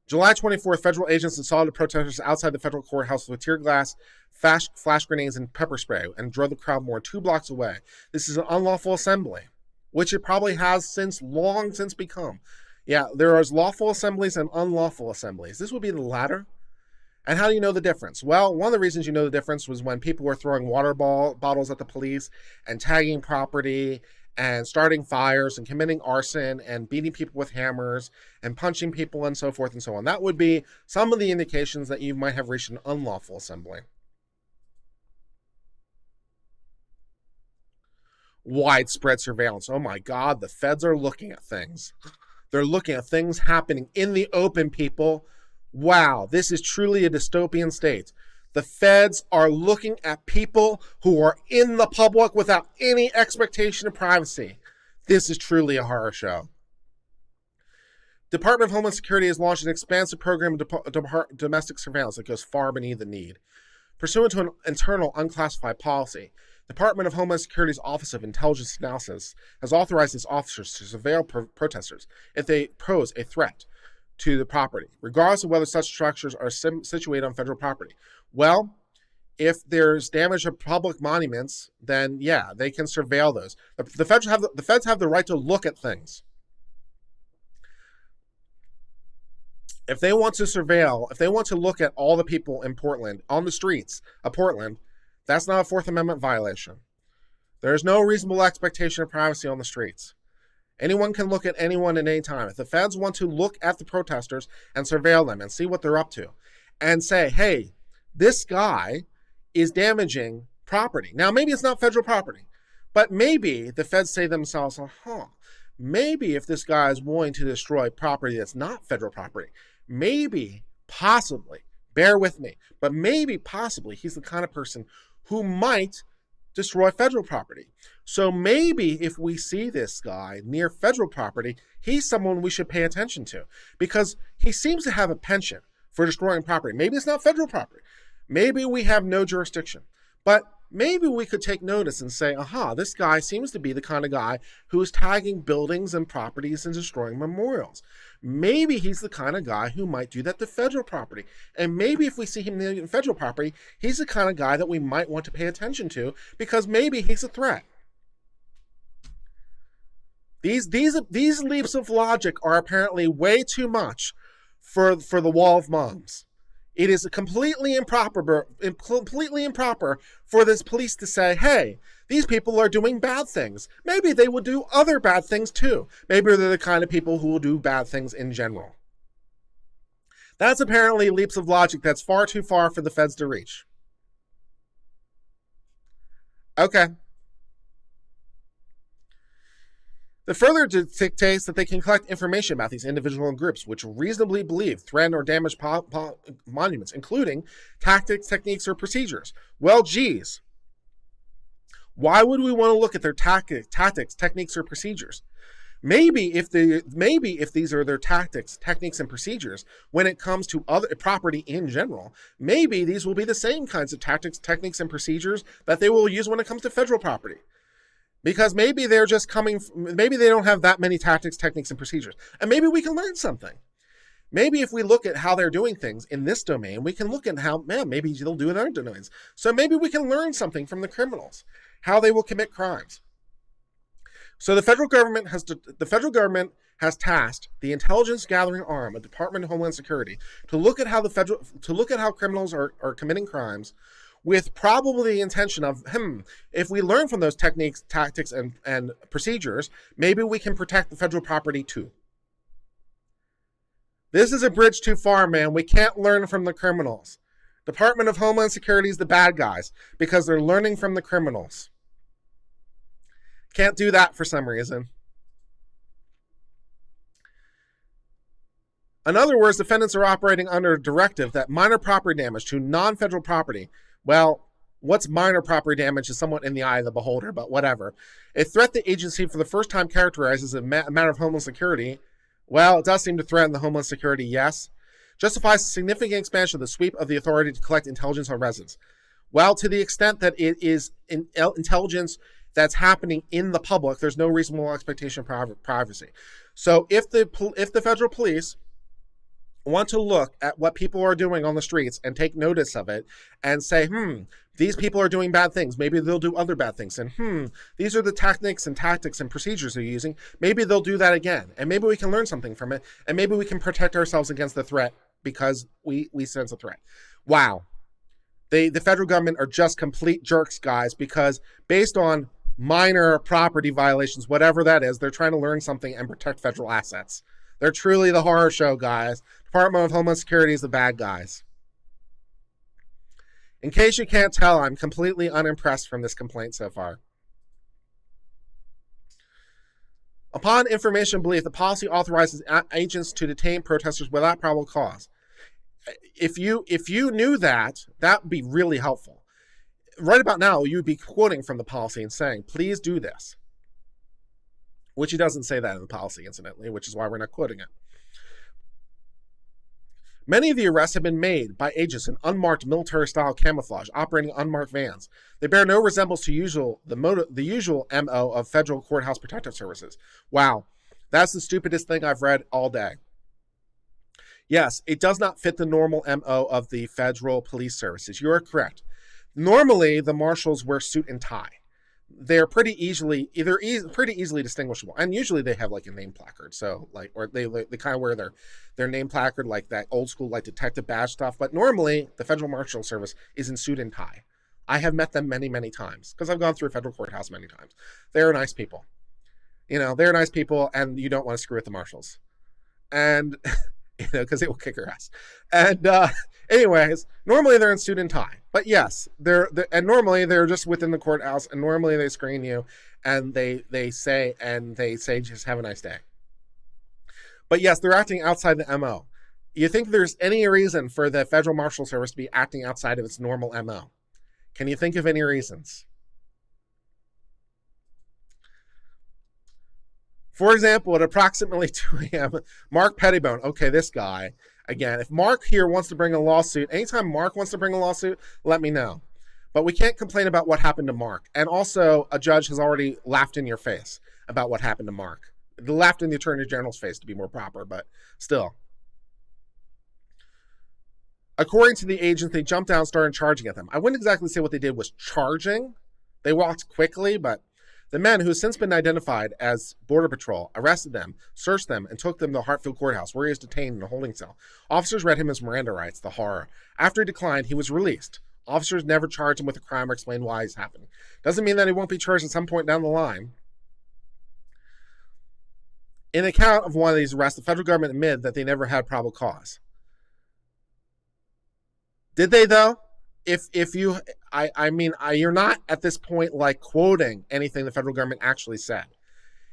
July 24th, federal agents assaulted protesters outside the federal courthouse with tear gas, flash grenades, and pepper spray, and drove the crowd more than 2 blocks away. This is an unlawful assembly, which it probably has long since become. Yeah, there are lawful assemblies and unlawful assemblies. This would be the latter. And how do you know the difference? Well, one of the reasons you know the difference was when people were throwing water bottles at the police and tagging property and starting fires and committing arson and beating people with hammers and punching people and so forth and so on. That would be some of the indications that you might have reached an unlawful assembly. Widespread surveillance. Oh my God, the feds are looking at things. They're looking at things happening in the open, people. Wow, this is truly a dystopian state. The feds are looking at people who are in the public without any expectation of privacy. This is truly a horror show. Department of Homeland Security has launched an expansive program of domestic surveillance that goes far beneath the need. Pursuant to an internal unclassified policy, Department of Homeland Security's Office of Intelligence Analysis has authorized its officers to surveil protesters if they pose a threat to the property, regardless of whether such structures are situated on federal property. Well, if there's damage of public monuments, then yeah, they can surveil those. The feds have the right to look at things. If they want to surveil, if they want to look at all the people in Portland, on the streets of Portland, that's not a Fourth Amendment violation. There's no reasonable expectation of privacy on the streets. Anyone can look at anyone at any time. If the feds want to look at the protesters and surveil them and see what they're up to and say, hey, this guy is damaging property. Now, maybe it's not federal property, but maybe the feds say to themselves, maybe if this guy is willing to destroy property that's not federal property, maybe, possibly, bear with me, but maybe, possibly, he's the kind of person who might destroy federal property. So maybe if we see this guy near federal property, he's someone we should pay attention to because he seems to have a penchant for destroying property. Maybe it's not federal property. Maybe we have no jurisdiction, but maybe we could take notice and say, this guy seems to be the kind of guy who is tagging buildings and properties and destroying memorials. Maybe he's the kind of guy who might do that to federal property. And maybe if we see him near federal property, he's the kind of guy that we might want to pay attention to because maybe he's a threat. These leaps of logic are apparently way too much for the wall of moms. It is completely improper for this police to say, hey, these people are doing bad things. Maybe they will do other bad things too. Maybe they're the kind of people who will do bad things in general. That's apparently leaps of logic that's far too far for the feds to reach. Okay. The further dictates that they can collect information about these individual and groups which reasonably believe threaten or damage monuments, including tactics, techniques, or procedures. Well, geez. Why would we want to look at their tactics, techniques, or procedures? Maybe if these are their techniques, and procedures when it comes to other property in general, maybe these will be the same kinds of tactics, techniques, and procedures that they will use when it comes to federal property. Because maybe they're just maybe they don't have that many tactics, techniques, and procedures. And maybe we can learn something. Maybe if we look at how they're doing things in this domain, we can look at how, maybe they'll do it in other domains. So maybe we can learn something from the criminals, how they will commit crimes. So the federal government has tasked the intelligence gathering arm of the Department of Homeland Security to look at how criminals are committing crimes, with probably the intention of, if we learn from those techniques, tactics, and procedures, maybe we can protect the federal property too. This is a bridge too far, man. We can't learn from the criminals. Department of Homeland Security is the bad guys because they're learning from the criminals. Can't do that for some reason. In other words, defendants are operating under a directive that minor property damage to non-federal property, well, what's minor property damage is somewhat in the eye of the beholder, but whatever. A threat the agency for the first time characterizes as a matter of Homeland Security, well, it does seem to threaten the Homeland Security, yes, justifies a significant expansion of the sweep of the authority to collect intelligence on residents. Well, to the extent that it is intelligence that's happening in the public, there's no reasonable expectation of privacy. So if the federal police want to look at what people are doing on the streets and take notice of it and say, these people are doing bad things, maybe they'll do other bad things, and these are the techniques and tactics and procedures they're using, maybe they'll do that again, and maybe we can learn something from it, and maybe we can protect ourselves against the threat because we sense a threat. Wow. The federal government are just complete jerks, guys, because based on minor property violations, whatever that is, they're trying to learn something and protect federal assets. They're truly the horror show, guys. Department of Homeland Security is the bad guys. In case you can't tell, I'm completely unimpressed from this complaint so far. Upon information belief, the policy authorizes agents to detain protesters without probable cause. If you knew that, that would be really helpful. Right about now, you'd be quoting from the policy and saying, please do this. Which he doesn't say that in the policy, incidentally, which is why we're not quoting it. Many of the arrests have been made by agents in unmarked military-style camouflage, operating unmarked vans. They bear no resemblance to the usual MO of Federal Courthouse Protective Services. Wow, that's the stupidest thing I've read all day. Yes, it does not fit the normal MO of the Federal Police Services. You are correct. Normally, the marshals wear suit and tie. They're pretty easily distinguishable, and usually they have like a name placard. So or they kind of wear their name placard like that old school like detective badge stuff. But normally the Federal Marshal Service is in suit and tie. I have met them many times because I've gone through a federal courthouse many times. They're nice people, they're nice people, and you don't want to screw with the marshals, and because they will kick your ass. And anyways, normally they're in suit and tie. But yes, and normally they're just within the courthouse, and normally they screen you, and they say just have a nice day. But yes, they're acting outside the MO. You think there's any reason for the Federal Marshal Service to be acting outside of its normal MO? Can you think of any reasons? For example, at approximately 2 a.m., Mark Pettibone, okay, this guy, again, if Mark here wants to bring a lawsuit, anytime Mark wants to bring a lawsuit, let me know. But we can't complain about what happened to Mark. And also, a judge has already laughed in your face about what happened to Mark. They laughed in the Attorney General's face, to be more proper, but still. According to the agents, they jumped down and started charging at them. I wouldn't exactly say what they did was charging. They walked quickly, but the men, who have since been identified as Border Patrol, arrested them, searched them, and took them to Hartfield Courthouse, where he was detained in a holding cell. Officers read him his Miranda rights, the horror. After he declined, he was released. Officers never charged him with a crime or explained why it's happening. Doesn't mean that he won't be charged at some point down the line. In an account of one of these arrests, the federal government admitted that they never had probable cause. Did they, though? You're not at this point like quoting anything the federal government actually said.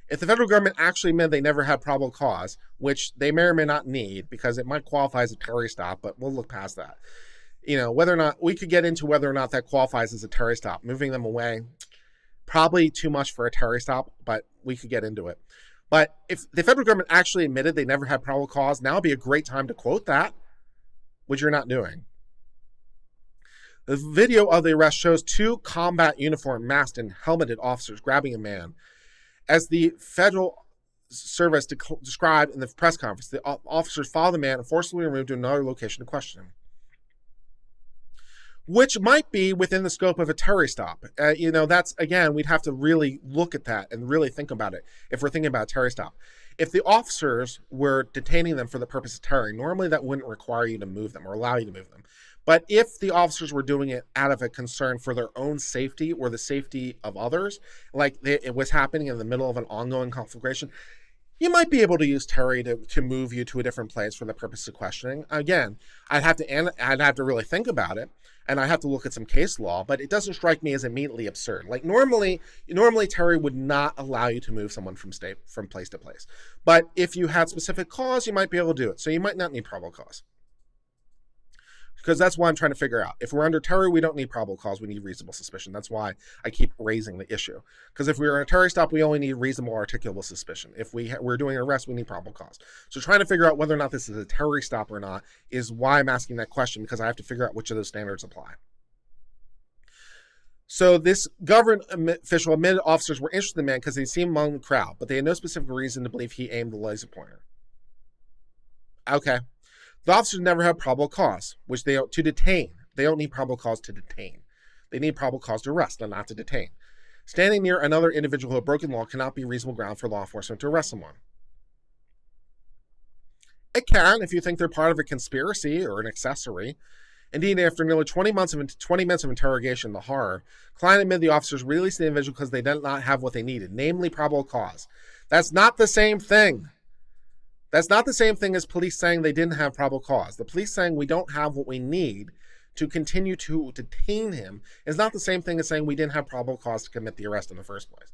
If the federal government actually meant they never had probable cause, which they may or may not need because it might qualify as a Terry stop, but we'll look past that. Whether or not we could get into whether or not that qualifies as a Terry stop. Moving them away, probably too much for a Terry stop, but we could get into it. But if the federal government actually admitted they never had probable cause, now would be a great time to quote that, which you're not doing. The video of the arrest shows two combat uniformed, masked, and helmeted officers grabbing a man. As the federal service described in the press conference, the officers followed the man and forcibly removed to another location to question him, which might be within the scope of a Terry stop. That's, again, we'd have to really look at that and really think about it if we're thinking about a Terry stop. If the officers were detaining them for the purpose of Terry, normally that wouldn't require you to move them or allow you to move them. But if the officers were doing it out of a concern for their own safety or the safety of others, like it was happening in the middle of an ongoing conflagration, you might be able to use Terry to move you to a different place for the purpose of questioning. Again, I'd have to really think about it, and I have to look at some case law, but it doesn't strike me as immediately absurd. Like normally Terry would not allow you to move someone from place to place. But if you had specific cause, you might be able to do it. So you might not need probable cause. Because that's why I'm trying to figure out. If we're under Terry, we don't need probable cause. We need reasonable suspicion. That's why I keep raising the issue. Because if we were in a Terry stop, we only need reasonable articulable suspicion. If we're doing an arrest, we need probable cause. So trying to figure out whether or not this is a Terry stop or not is why I'm asking that question, because I have to figure out which of those standards apply. So this government official admitted officers were interested in the man because they seemed among the crowd, but they had no specific reason to believe he aimed the laser pointer. Okay. The officers never had probable cause, to detain. They don't need probable cause to detain. They need probable cause to arrest and not to detain. Standing near another individual who had broken law cannot be reasonable ground for law enforcement to arrest someone. It can if you think they're part of a conspiracy or an accessory. Indeed, after nearly 20 minutes of interrogation, the horror, Klein admitted the officers released the individual because they did not have what they needed, namely probable cause. That's not the same thing. That's not the same thing as police saying they didn't have probable cause. The police saying we don't have what we need to continue to detain him is not the same thing as saying we didn't have probable cause to commit the arrest in the first place.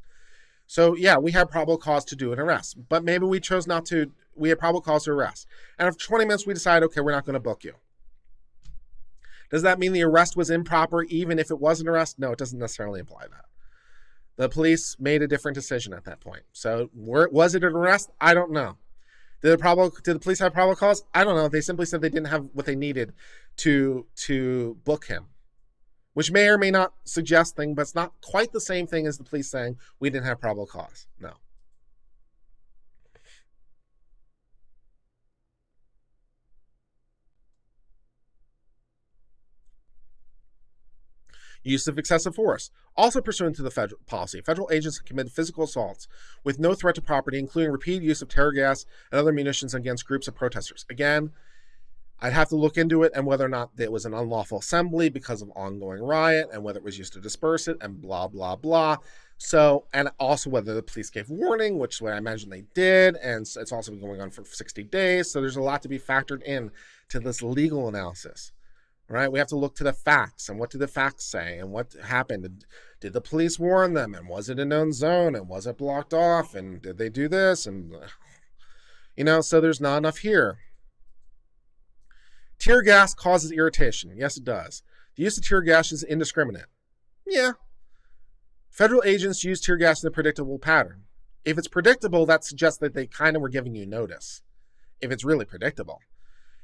So yeah, we had probable cause to do an arrest, but maybe we chose not to. We had probable cause to arrest. And after 20 minutes, we decided, okay, we're not going to book you. Does that mean the arrest was improper even if it was an arrest? No, it doesn't necessarily imply that. The police made a different decision at that point. So was it an arrest? I don't know. Did the police have probable cause? I don't know. They simply said they didn't have what they needed to book him, which may or may not suggest things, but it's not quite the same thing as the police saying we didn't have probable cause. No. Use of excessive force. Also pursuant to the federal policy, federal agents have committed physical assaults with no threat to property, including repeated use of tear gas and other munitions against groups of protesters. Again, I'd have to look into it and whether or not it was an unlawful assembly because of ongoing riot and whether it was used to disperse it and blah, blah, blah. So, and also whether the police gave warning, which I imagine they did, and it's also been going on for 60 days. So there's a lot to be factored in to this legal analysis. Right, we have to look to the facts and what did the facts say and what happened. Did the police warn them and was it a known zone and was it blocked off and did they do this and so there's not enough here. Tear gas causes irritation. Yes, it does. The use of tear gas is indiscriminate. Yeah. Federal agents use tear gas in a predictable pattern. If it's predictable, that suggests that they kind of were giving you notice. If it's really predictable.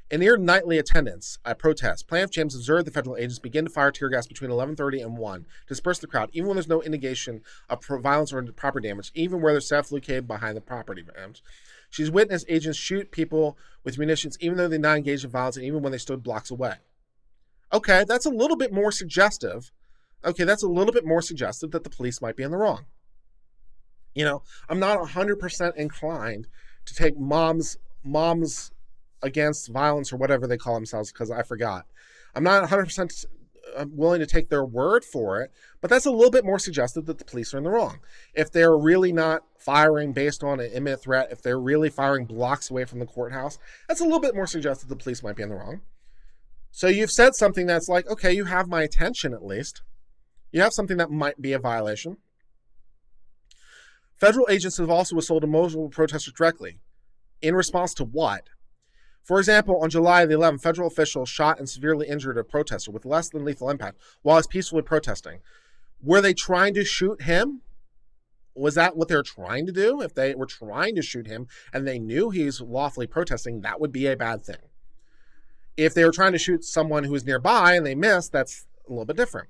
In near nightly attendance at protests, Plaintiff James observed the federal agents begin to fire tear gas between 11:30 and 1 to disperse the crowd, even when there's no indication of violence or property damage, even where they're safely located behind the property damage. She's witnessed agents shoot people with munitions, even though they're not engaged in violence, and even when they stood blocks away. Okay, that's a little bit more suggestive. That the police might be in the wrong. I'm not 100% inclined to take moms against violence or whatever they call themselves, because I forgot. I'm not 100% willing to take their word for it, but that's a little bit more suggestive that the police are in the wrong. If they're really not firing based on an imminent threat, if they're really firing blocks away from the courthouse, that's a little bit more suggestive the police might be in the wrong. So you've said something that's like, okay, you have my attention at least. You have something that might be a violation. Federal agents have also assaulted multiple protesters directly. In response to what? For example, on July the 11th, federal officials shot and severely injured a protester with less than lethal impact while he's peacefully protesting. Were they trying to shoot him? Was that what they were trying to do? If they were trying to shoot him and they knew he was lawfully protesting, that would be a bad thing. If they were trying to shoot someone who was nearby and they missed, that's a little bit different.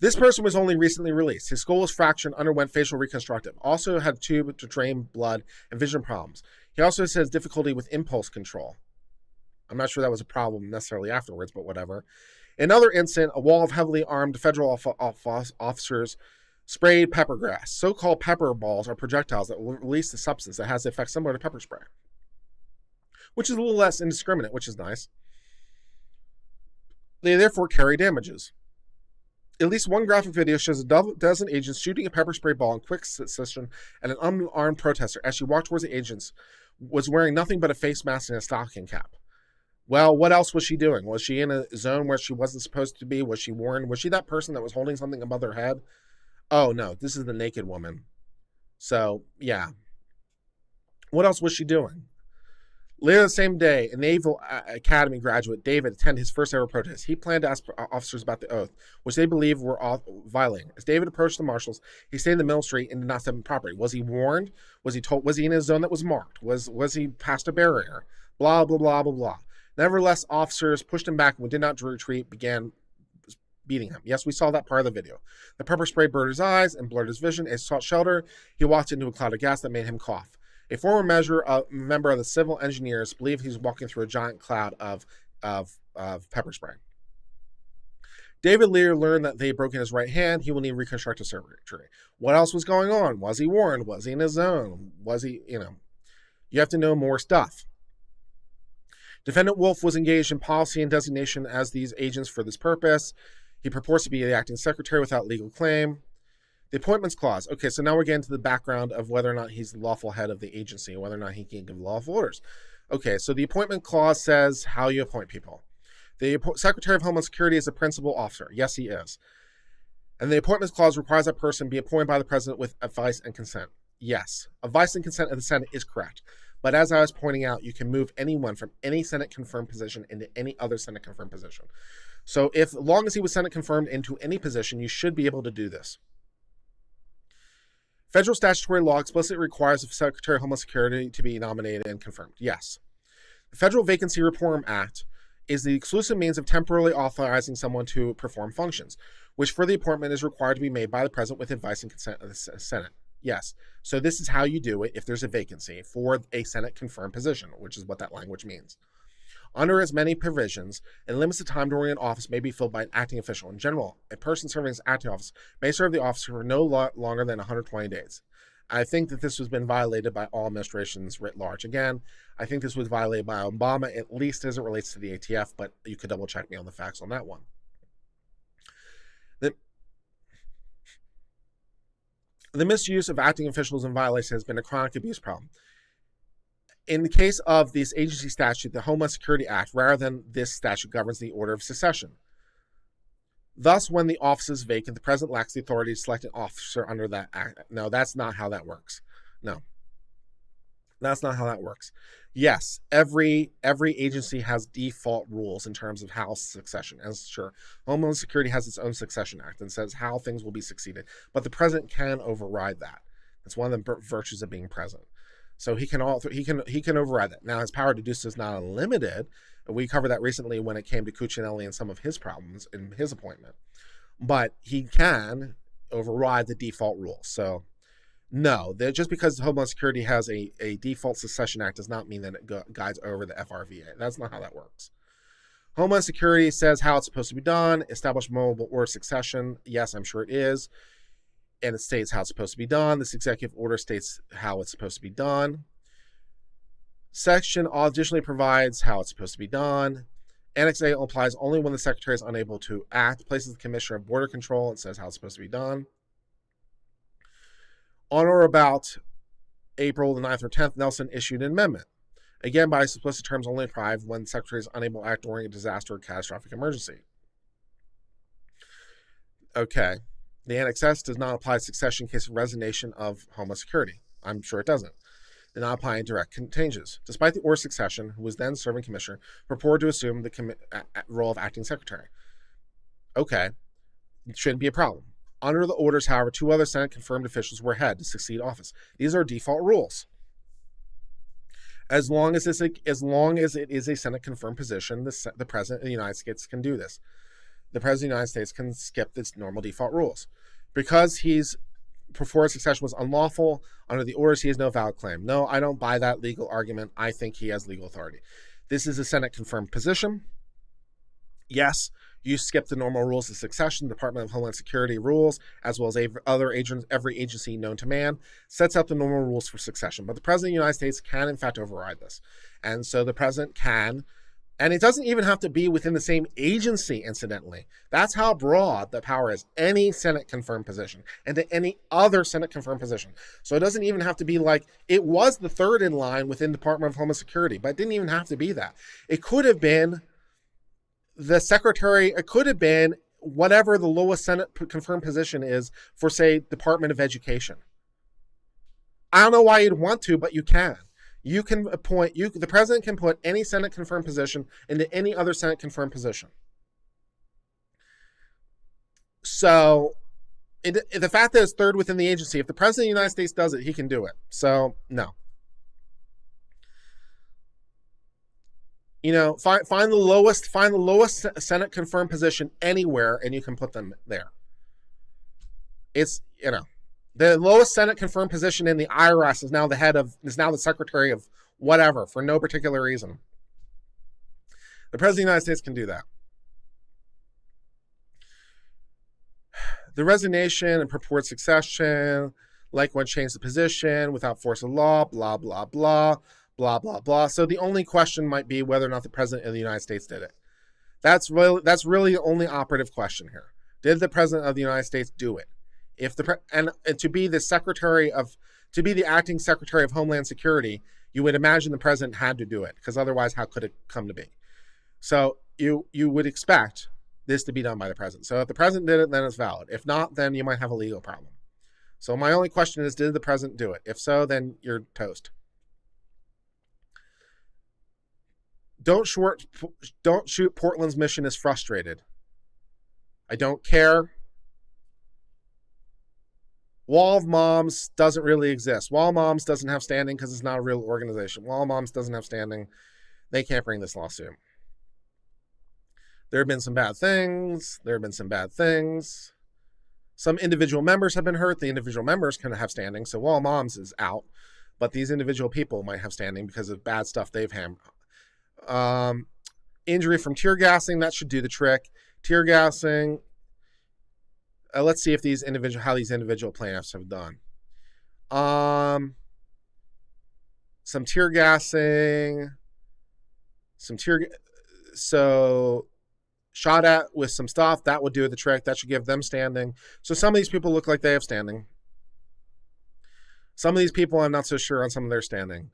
This person was only recently released. His skull was fractured and underwent facial reconstructive. Also had a tube to drain blood and vision problems. He also says difficulty with impulse control. I'm not sure that was a problem necessarily afterwards, but whatever. In another incident, a wall of heavily armed federal officers sprayed pepper gas. So-called pepper balls are projectiles that will release the substance that has the effect similar to pepper spray, which is a little less indiscriminate, which is nice. They therefore carry damages. At least one graphic video shows a dozen agents shooting a pepper spray ball in quick succession at an unarmed protester. As she walked towards the agents, was wearing nothing but a face mask and a stocking cap. Well, what else was she doing? Was she in a zone where she wasn't supposed to be? Was she warned? Was she that person that was holding something above her head? Oh, no, this is the naked woman. So, yeah. What else was she doing? Later the same day, a Naval Academy graduate, David, attended his first ever protest. He planned to ask officers about the oath, which they believed were violating. As David approached the marshals, he stayed in the middle street and did not step on property. Was he warned? Was he told? Was he in a zone that was marked? Was he past a barrier? Blah, blah, blah, blah, blah. Nevertheless, officers pushed him back and did not retreat, began beating him. Yes, we saw that part of the video. The pepper spray burned his eyes and blurred his vision. As he sought shelter, he walked into a cloud of gas that made him cough. A former member of the civil engineers believed he was walking through a giant cloud of pepper spray. David later learned that they had broken his right hand. He will need reconstructive surgery. What else was going on? Was he warned? Was he in his zone? Was he, you have to know more stuff. Defendant Wolf was engaged in policy and designation as these agents for this purpose. He purports to be the acting secretary without legal claim. The appointments clause. Okay, so now we're getting to the background of whether or not he's the lawful head of the agency, whether or not he can give lawful orders. Okay, so the appointment clause says how you appoint people. The Secretary of Homeland Security is a principal officer. Yes, he is. And the appointments clause requires that person be appointed by the president with advice and consent. Yes, advice and consent of the Senate is correct. But as I was pointing out, you can move anyone from any Senate-confirmed position into any other Senate-confirmed position. So as long as he was Senate-confirmed into any position, you should be able to do this. Federal statutory law explicitly requires the Secretary of Homeland Security to be nominated and confirmed. Yes. The Federal Vacancy Reform Act is the exclusive means of temporarily authorizing someone to perform functions, which for the appointment is required to be made by the President with advice and consent of the Senate. Yes. So this is how you do it if there's a vacancy for a Senate-confirmed position, which is what that language means. Under as many provisions, it limits the time during an office may be filled by an acting official. In general, a person serving as acting office may serve the office for no longer than 120 days. I think that this has been violated by all administrations writ large. Again, I think this was violated by Obama, at least as it relates to the ATF, but you could double check me on the facts on that one. The misuse of acting officials in violation has been a chronic abuse problem. In the case of this agency statute, the Homeland Security Act, rather than this statute, governs the order of succession. Thus, when the office is vacant, the president lacks the authority to select an officer under that act. No, that's not how that works. No, that's not how that works. Yes, every agency has default rules in terms of how succession. And sure, Homeland Security has its own succession act and says how things will be succeeded, but the president can override that. That's one of the virtues of being president. So he can override that. Now his power to do so is not unlimited. We covered that recently when it came to Cuccinelli and some of his problems in his appointment. But he can override the default rules. So no, just because Homeland Security has a default succession act does not mean that it guides over the FRVA. That's not how that works. Homeland Security says how it's supposed to be done. Establish mobile order succession. Yes, I'm sure it is. And it states how it's supposed to be done. This executive order states how it's supposed to be done. Section additionally provides how it's supposed to be done. Annex A applies only when the secretary is unable to act. Places the commissioner of border control and says how it's supposed to be done. On or about April the 9th or 10th, Nelson issued an amendment. Again, by explicit terms only apply when the secretary is unable to act during a disaster or catastrophic emergency. Okay. The Annex S does not apply to succession in case of resignation of Homeland Security. I'm sure it doesn't. Did not apply in direct changes. Despite the order of succession, who was then serving commissioner, purported to assume the role of acting secretary. Okay. It shouldn't be a problem. Under the orders, however, 2 other Senate-confirmed officials were ahead to succeed office. These are default rules. As long as it is a Senate-confirmed position, the President of the United States can do this. The President of the United States can skip its normal default rules. Because before succession was unlawful, under the orders, he has no valid claim. No, I don't buy that legal argument. I think he has legal authority. This is a Senate-confirmed position. Yes, you skip the normal rules of succession. The Department of Homeland Security rules, as well as every agency known to man, sets out the normal rules for succession. But the President of the United States can, in fact, override this. And so the President can, and it doesn't even have to be within the same agency, incidentally. That's how broad the power is. Any Senate-confirmed position and to any other Senate-confirmed position. So it doesn't even have to be like, it was the third in line within the Department of Homeland Security, but it didn't even have to be that. It could have been the secretary, it could have been whatever the lowest Senate confirmed position is for, say, Department of Education. I don't know why you'd want to, but you can. You can appoint, the president can put any Senate confirmed position into any other Senate confirmed position. So the fact that it's third within the agency, if the President of the United States does it, he can do it. So no. Find the lowest Senate confirmed position anywhere, and you can put them there. It's, the lowest Senate confirmed position in the IRS is now the secretary of whatever for no particular reason. The President of the United States can do that. The resignation and purported succession, like one change the position without force of law, blah, blah, blah. Blah, blah, blah. So the only question might be whether or not the President of the United States did it. That's really the only operative question here. Did the President of the United States do it? And to be the acting Secretary of Homeland Security, you would imagine the President had to do it, because otherwise how could it come to be? So you would expect this to be done by the President. So if the President did it, then it's valid. If not, then you might have a legal problem. So my only question is, did the President do it? If so, then you're toast. Don't shoot Portland's mission is frustrated. I don't care. Wall of Moms doesn't really exist. Wall of Moms doesn't have standing because it's not a real organization. Wall of Moms doesn't have standing. They can't bring this lawsuit. There have been some bad things. Some individual members have been hurt. The individual members can have standing. So Wall of Moms is out. But these individual people might have standing because of bad stuff they've hammered. Injury from tear gassing, that should do the trick. Tear gassing. Let's see if how these individual plaintiffs have done. Some tear gassing. So shot at with some stuff, that would do the trick. That should give them standing. So some of these people look like they have standing. Some of these people, I'm not so sure on some of their standing.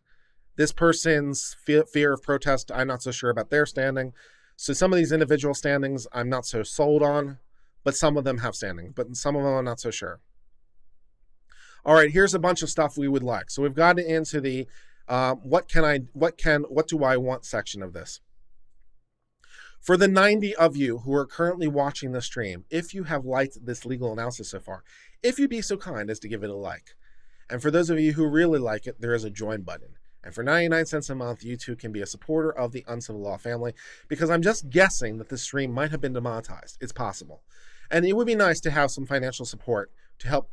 This person's fear of protest, I'm not so sure about their standing. So some of these individual standings, I'm not so sold on, but some of them have standing. But some of them I'm not so sure. All right, here's a bunch of stuff we would like. So we've gotten into the what do I want section of this. For the 90 of you who are currently watching the stream, if you have liked this legal analysis so far, if you'd be so kind as to give it a like. And for those of you who really like it, there is a join button. And for 99 cents a month, you too can be a supporter of the Uncivil Law family, because I'm just guessing that this stream might have been demonetized. It's possible. And it would be nice to have some financial support to help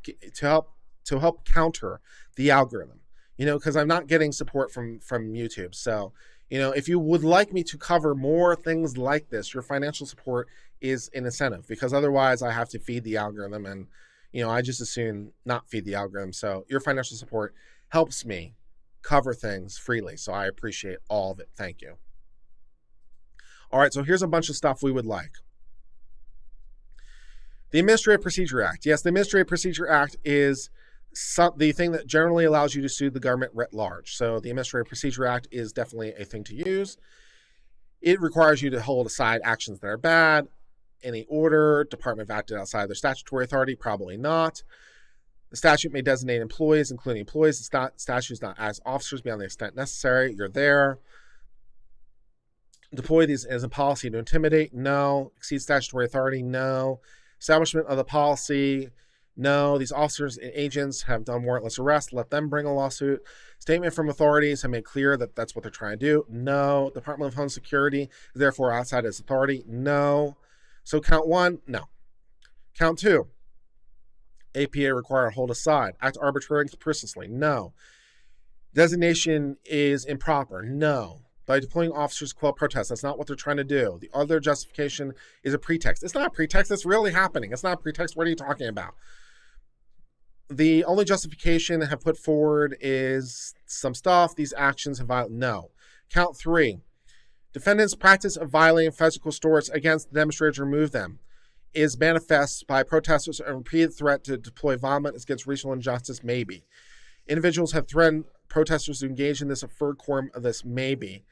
counter the algorithm, because I'm not getting support from YouTube. So, if you would like me to cover more things like this, your financial support is an incentive, because otherwise I have to feed the algorithm, and, I just assume not feed the algorithm. So your financial support helps me cover things freely. So I appreciate all of it. Thank you. All right, so here's a bunch of stuff we would like. The Administrative Procedure Act. Yes, the Administrative Procedure Act is the thing that generally allows you to sue the government writ large. So the Administrative Procedure Act is definitely a thing to use. It requires you to hold aside actions that are bad. Any order, department acted outside their statutory authority, probably not. The statute may designate employees, including employees. The statute is not as officers beyond the extent necessary. You're there. Deploy these as a policy to intimidate? No. Exceed statutory authority? No. Establishment of the policy, no. These officers and agents have done warrantless arrests. Let them bring a lawsuit. Statement from authorities have made clear that that's what they're trying to do. No. Department of Homeland Security is therefore outside its authority. No. So count one, no. Count two, APA required hold aside. Act arbitrarily and capriciously. No. Designation is improper. No. By deploying officers to quell protests, that's not what they're trying to do. The other justification is a pretext. It's not a pretext. It's really happening. It's not a pretext. What are you talking about? The only justification I have put forward is some stuff. These actions have violated. No. Count three. Defendants' practice of violating physical stores against demonstrators to remove them is manifest by protesters a repeated threat to deploy violence against racial injustice. Maybe. Individuals have threatened protesters to engage in this third quorum of this. Maybe.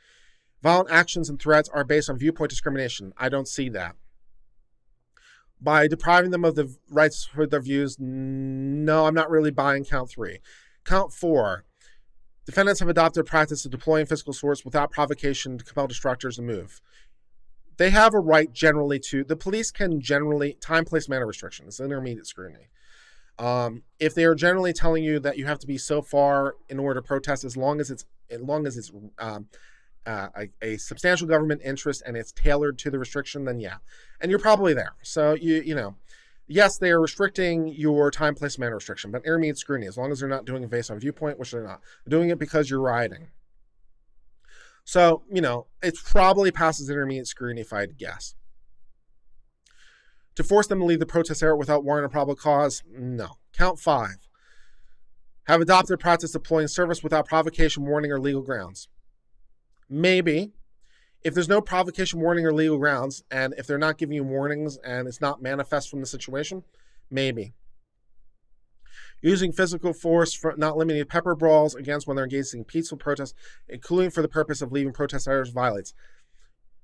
Violent actions and threats are based on viewpoint discrimination. I don't see that. By depriving them of the rights for their views, no, I'm not really buying count three. Count four. Defendants have adopted a practice of deploying physical force without provocation to compel destructors to move. They have a right generally to, the police can generally, time, place, manner restriction. It's intermediate scrutiny. If they are generally telling you that you have to be so far in order to protest, as long as it's a substantial government interest and it's tailored to the restriction, then yeah. And you're probably there. So, yes, they are restricting your time, place, manner restriction, but intermediate scrutiny, as long as they're not doing it based on viewpoint, which they're not. They're doing it because you're rioting. So, it probably passes intermediate scrutiny if I had to guess. To force them to leave the protest area without warrant or probable cause, no. Count five. Have adopted a practice of deploying service without provocation, warning, or legal grounds. Maybe. If there's no provocation, warning, or legal grounds, and if they're not giving you warnings and it's not manifest from the situation, maybe. Using physical force, for not limiting pepper brawls against when they're engaged in peaceful protests, including for the purpose of leaving protest areas, violates.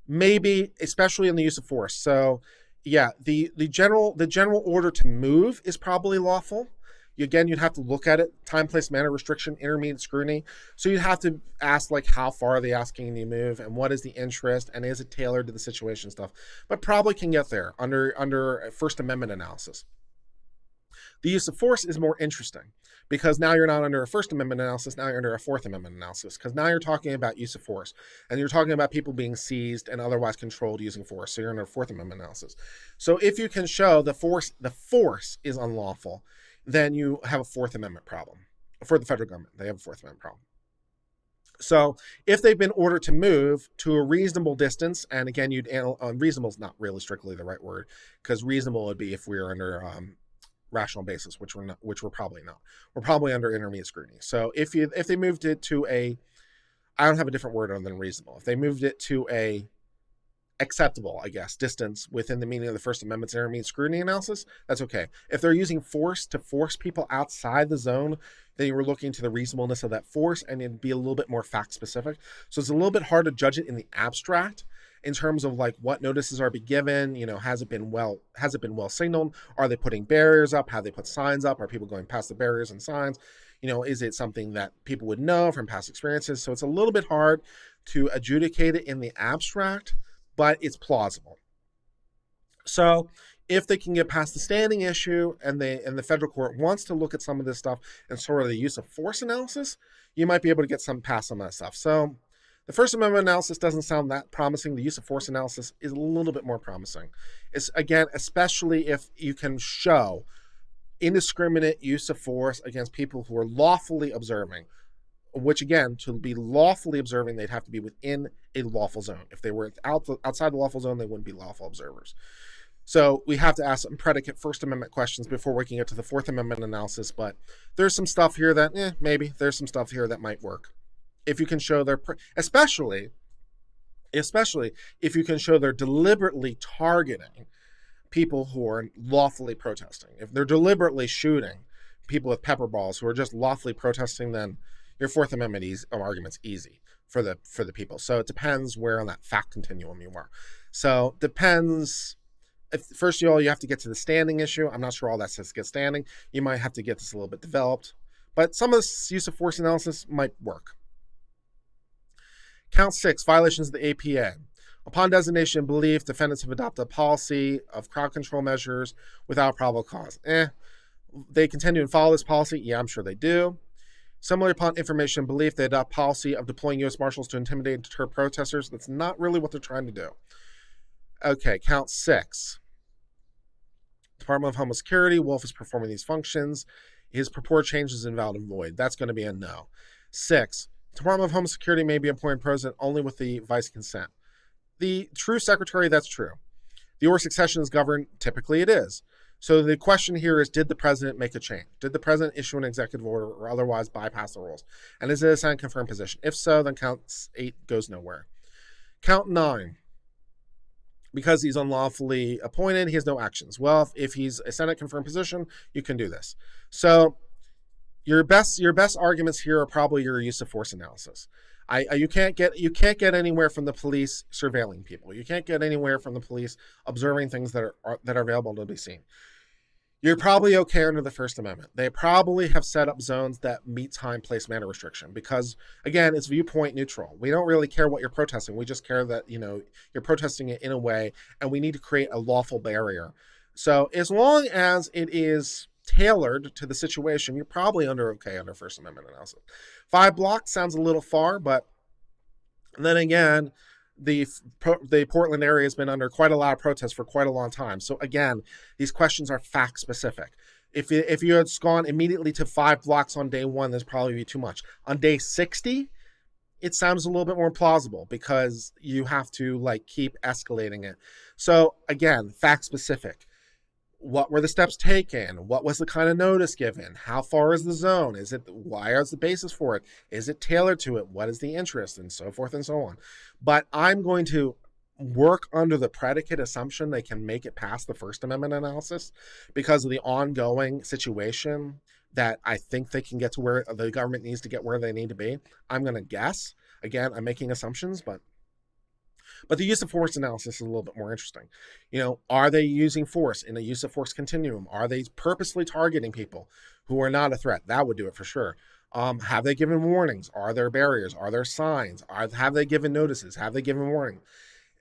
Maybe, especially in the use of force. So, yeah, the general order to move is probably lawful. Again, you'd have to look at it, time, place, manner restriction, intermediate scrutiny. So you'd have to ask, how far are they asking you to move, and what is the interest, and is it tailored to the situation stuff. But probably can get there under First Amendment analysis. The use of force is more interesting because now you're not under a First Amendment analysis, now you're under a Fourth Amendment analysis, because now you're talking about use of force, and you're talking about people being seized and otherwise controlled using force. So you're under a Fourth Amendment analysis. So if you can show the force is unlawful, then you have a Fourth Amendment problem. For the federal government, they have a Fourth Amendment problem. So if they've been ordered to move to a reasonable distance, and again, reasonable is not really strictly the right word, because reasonable would be if we were under rational basis, which we're probably not. We're probably under intermediate scrutiny. So if they moved it to I don't have a different word other than reasonable. If they moved it to a acceptable, I guess, distance within the meaning of the First Amendment's intermediate scrutiny analysis, that's okay. If they're using force to force people outside the zone, then you were looking to the reasonableness of that force, and it'd be a little bit more fact specific. So it's a little bit hard to judge it in the abstract in terms of what notices are being given. Has it been well signaled? Are they putting barriers up? Have they put signs up? Are people going past the barriers and signs? Is it something that people would know from past experiences? So it's a little bit hard to adjudicate it in the abstract, but it's plausible. So if they can get past the standing issue and the federal court wants to look at some of this stuff and sort of the use of force analysis, you might be able to get past some of that stuff. So the First Amendment analysis doesn't sound that promising. The use of force analysis is a little bit more promising. It's, again, especially if you can show indiscriminate use of force against people who are lawfully observing, which, again, to be lawfully observing, they'd have to be within a lawful zone. If they were outside the lawful zone, they wouldn't be lawful observers. So we have to ask some predicate First Amendment questions before we can get to the Fourth Amendment analysis, but there's some stuff here that, maybe, there's some stuff here that might work. If you can show especially if you can show they're deliberately targeting people who are lawfully protesting. If they're deliberately shooting people with pepper balls who are just lawfully protesting, then your Fourth Amendment argument's easy for the people. So it depends where on that fact continuum you are. So depends. First of all, you have to get to the standing issue. I'm not sure all that says get standing. You might have to get this a little bit developed, but some of this use of force analysis might work. Count 6, violations of the APA. Upon designation and belief, defendants have adopted a policy of crowd control measures without probable cause. They continue to follow this policy? Yeah, I'm sure they do. Similarly, upon information and belief, they adopt policy of deploying U.S. Marshals to intimidate and deter protesters. That's not really what they're trying to do. Okay, count 6. Department of Homeland Security, Wolf is performing these functions. His purport change is invalid and void. That's going to be a no. 6. Department of Homeland Security may be appointed president only with the vice consent. The true secretary, that's true. The order of succession is governed, typically it is. So the question here is, did the president make a change? Did the president issue an executive order or otherwise bypass the rules? And is it a Senate confirmed position? If so, then count 8 goes nowhere. Count 9. Because he's unlawfully appointed, he has no actions. Well, if he's a Senate confirmed position, you can do this. So your best arguments here are probably your use of force analysis. You can't get anywhere from the police surveilling people. You can't get anywhere from the police observing things that are available to be seen. You're probably okay under the First Amendment. They probably have set up zones that meet time, place, manner restriction because, again, it's viewpoint neutral. We don't really care what you're protesting. We just care that, you're protesting it in a way, and we need to create a lawful barrier. So as long as it is tailored to the situation, you're probably under First Amendment analysis. 5 blocks sounds a little far, but then again, the Portland area has been under quite a lot of protests for quite a long time. So again, these questions are fact specific. If you had gone immediately to 5 blocks on day 1, there's probably be too much. On day 60, it sounds a little bit more plausible because you have to keep escalating it. So again, fact specific. What were the steps taken? What was the kind of notice given? How far is the zone? Why is the basis for it? Is it tailored to it? What is the interest? And so forth and so on. But I'm going to work under the predicate assumption they can make it past the First Amendment analysis because of the ongoing situation that I think they can get to where the government needs to get where they need to be. I'm going to guess. Again, I'm making assumptions, but the use of force analysis is a little bit more interesting. Are they using force in a use of force continuum? Are they purposely targeting people who are not a threat? That would do it for sure. Have they given warnings? Are there barriers? Are there signs? Have they given notices? Have they given warning?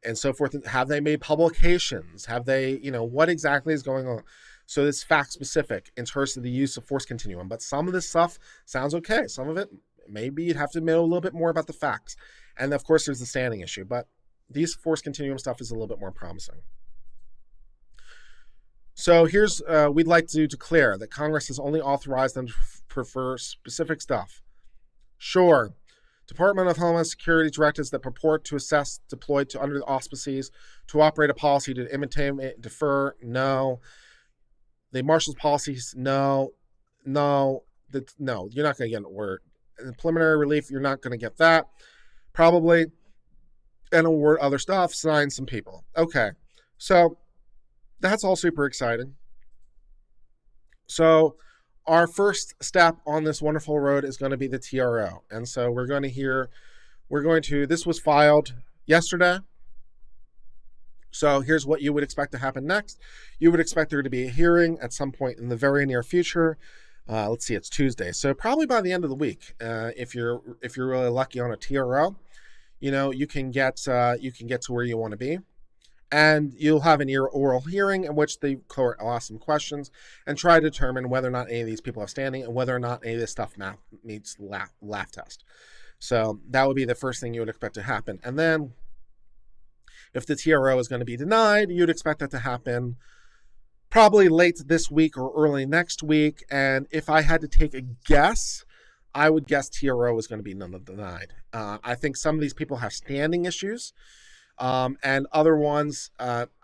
And so forth. Have they made publications? Have they, what exactly is going on? So it's fact specific in terms of the use of force continuum. But some of this stuff sounds okay. Some of it, maybe you'd have to know a little bit more about the facts. And of course, there's the standing issue. But these force continuum stuff is a little bit more promising. So here's, we'd like to declare that Congress has only authorized them to prefer specific stuff. Sure. Department of Homeland Security directives that purport to assess deployed to under the auspices to operate a policy to imitate, defer, no. The Marshals policies, no. No, you're not going to get an order. In preliminary relief, you're not going to get that. Probably. And award other stuff, sign some people. Okay, so that's all super exciting. So our first step on this wonderful road is going to be the TRO. And so this was filed yesterday. So here's what you would expect to happen next. You would expect there to be a hearing at some point in the very near future. Let's see, it's Tuesday. So probably by the end of the week, if you're really lucky on a TRO, you can get to where you want to be, and you'll have an oral hearing in which the court will ask some questions and try to determine whether or not any of these people are standing and whether or not any of this stuff meets laugh test. So that would be the first thing you would expect to happen. And then if the TRO is going to be denied, you'd expect that to happen probably late this week or early next week. And if I had to take a guess, I would guess TRO is going to be denied. I think some of these people have standing issues, and other ones,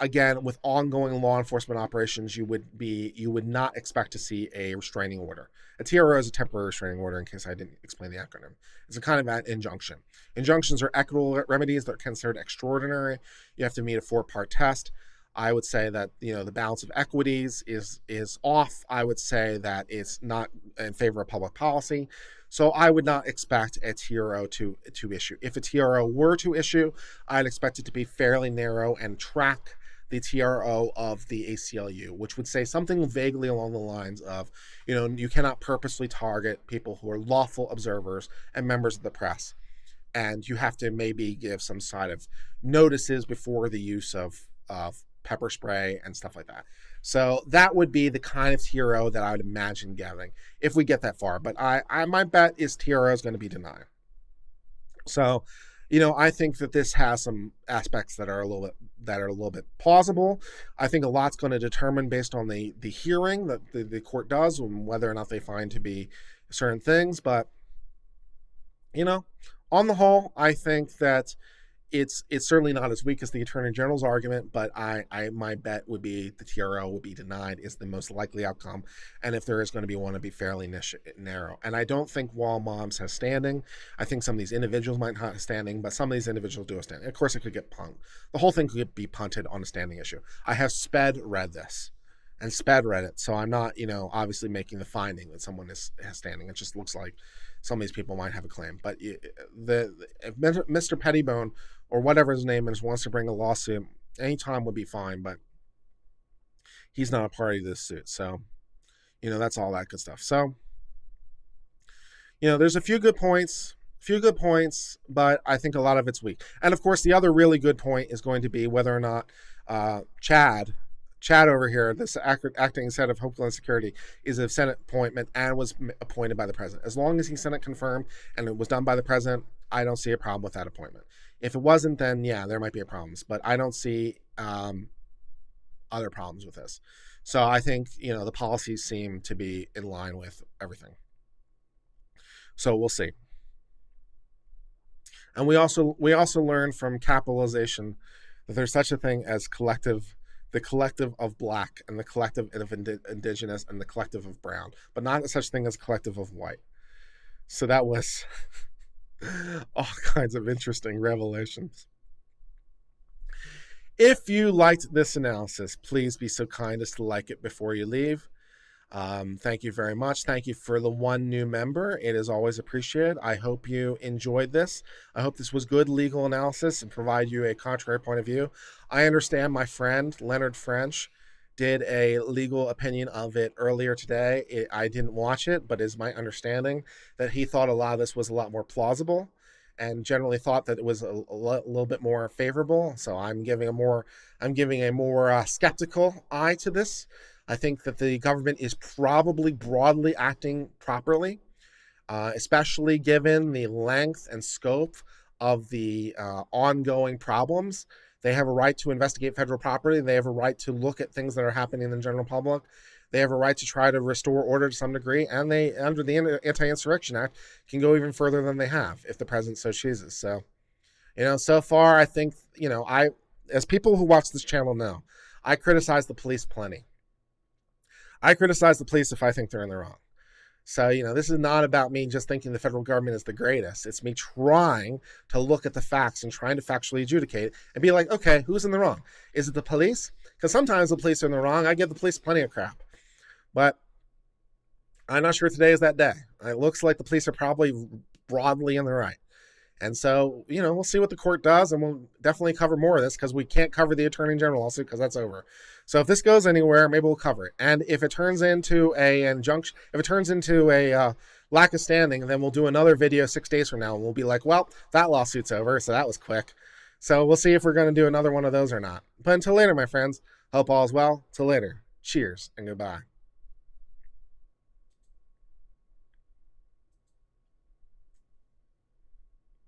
again, with ongoing law enforcement operations, you would not expect to see a restraining order. A TRO is a temporary restraining order, in case I didn't explain the acronym. It's a kind of an injunction. Injunctions are equitable remedies that are considered extraordinary. You have to meet a 4-part test. I would say that the balance of equities is off. I would say that it's not in favor of public policy. So I would not expect a TRO to issue. If a TRO were to issue, I'd expect it to be fairly narrow and track the TRO of the ACLU, which would say something vaguely along the lines of, you cannot purposely target people who are lawful observers and members of the press. and you have to maybe give some sort of notices before the use of pepper spray and stuff like that. So that would be the kind of TRO that I would imagine getting if we get that far. But my bet is TRO is going to be denied. So, I think that this has some aspects that are a little bit plausible. I think a lot's going to determine based on the hearing that the court does, and whether or not they find to be certain things. But on the whole, I think that it's certainly not as weak as the Attorney General's argument, but my bet would be the TRO would be denied is the most likely outcome, and if there is going to be one, to be fairly narrow. And I don't think Wall Moms has standing. I think some of these individuals might not have standing, but some of these individuals do have standing. Of course, it could get punked. The whole thing could be punted on a standing issue. I have read this, and read it, so I'm not, obviously making the finding that someone has standing. It just looks like some of these people might have a claim. But if Mr. Pettibone, or whatever his name is, wants to bring a lawsuit, any time would be fine, but he's not a party to this suit. So, that's all that good stuff. So, there's a few good points, but I think a lot of it's weak. And of course, the other really good point is going to be whether or not Chad over here, this acting head of Homeland Security, is a Senate appointment and was appointed by the president. As long as he's Senate confirmed and it was done by the president, I don't see a problem with that appointment. If it wasn't, then yeah, there might be problems, but I don't see other problems with this. So I think, the policies seem to be in line with everything. So we'll see. And we also learned from capitalization that there's such a thing as the collective of Black, and the collective of Indigenous, and the collective of Brown, but not such thing as collective of white. So that was all kinds of interesting revelations. If you liked this analysis, please be so kind as to like it before you leave. Thank you very much. Thank you for the one new member. It is always appreciated. I hope you enjoyed this. I hope this was good legal analysis and provide you a contrary point of view. I understand my friend Leonard French did a legal opinion of it earlier today. I didn't watch it, but it's my understanding that he thought a lot of this was a lot more plausible, and generally thought that it was a little bit more favorable. So I'm giving a more skeptical eye to this. I think that the government is probably broadly acting properly, especially given the length and scope of the ongoing problems. They have a right to investigate federal property. They have a right to look at things that are happening in the general public. They have a right to try to restore order to some degree, and they, under the Anti-Insurrection Act, can go even further than they have if the president so chooses. So, so far, I think, as people who watch this channel know, I criticize the police plenty. I criticize the police if I think they're in the wrong. So, this is not about me just thinking the federal government is the greatest. It's me trying to look at the facts and trying to factually adjudicate it and be like, okay, who's in the wrong? Is it the police? Because sometimes the police are in the wrong. I give the police plenty of crap. But I'm not sure today is that day. It looks like the police are probably broadly in the right. And so, we'll see what the court does, and we'll definitely cover more of this, because we can't cover the Attorney General lawsuit because that's over. So if this goes anywhere, maybe we'll cover it. And if it turns into a injunction, if it turns into a lack of standing, then we'll do another video 6 days from now, and we'll be like, well, that lawsuit's over, so that was quick. So we'll see if we're going to do another one of those or not. But until later, my friends, hope all is well. Till later. Cheers and goodbye.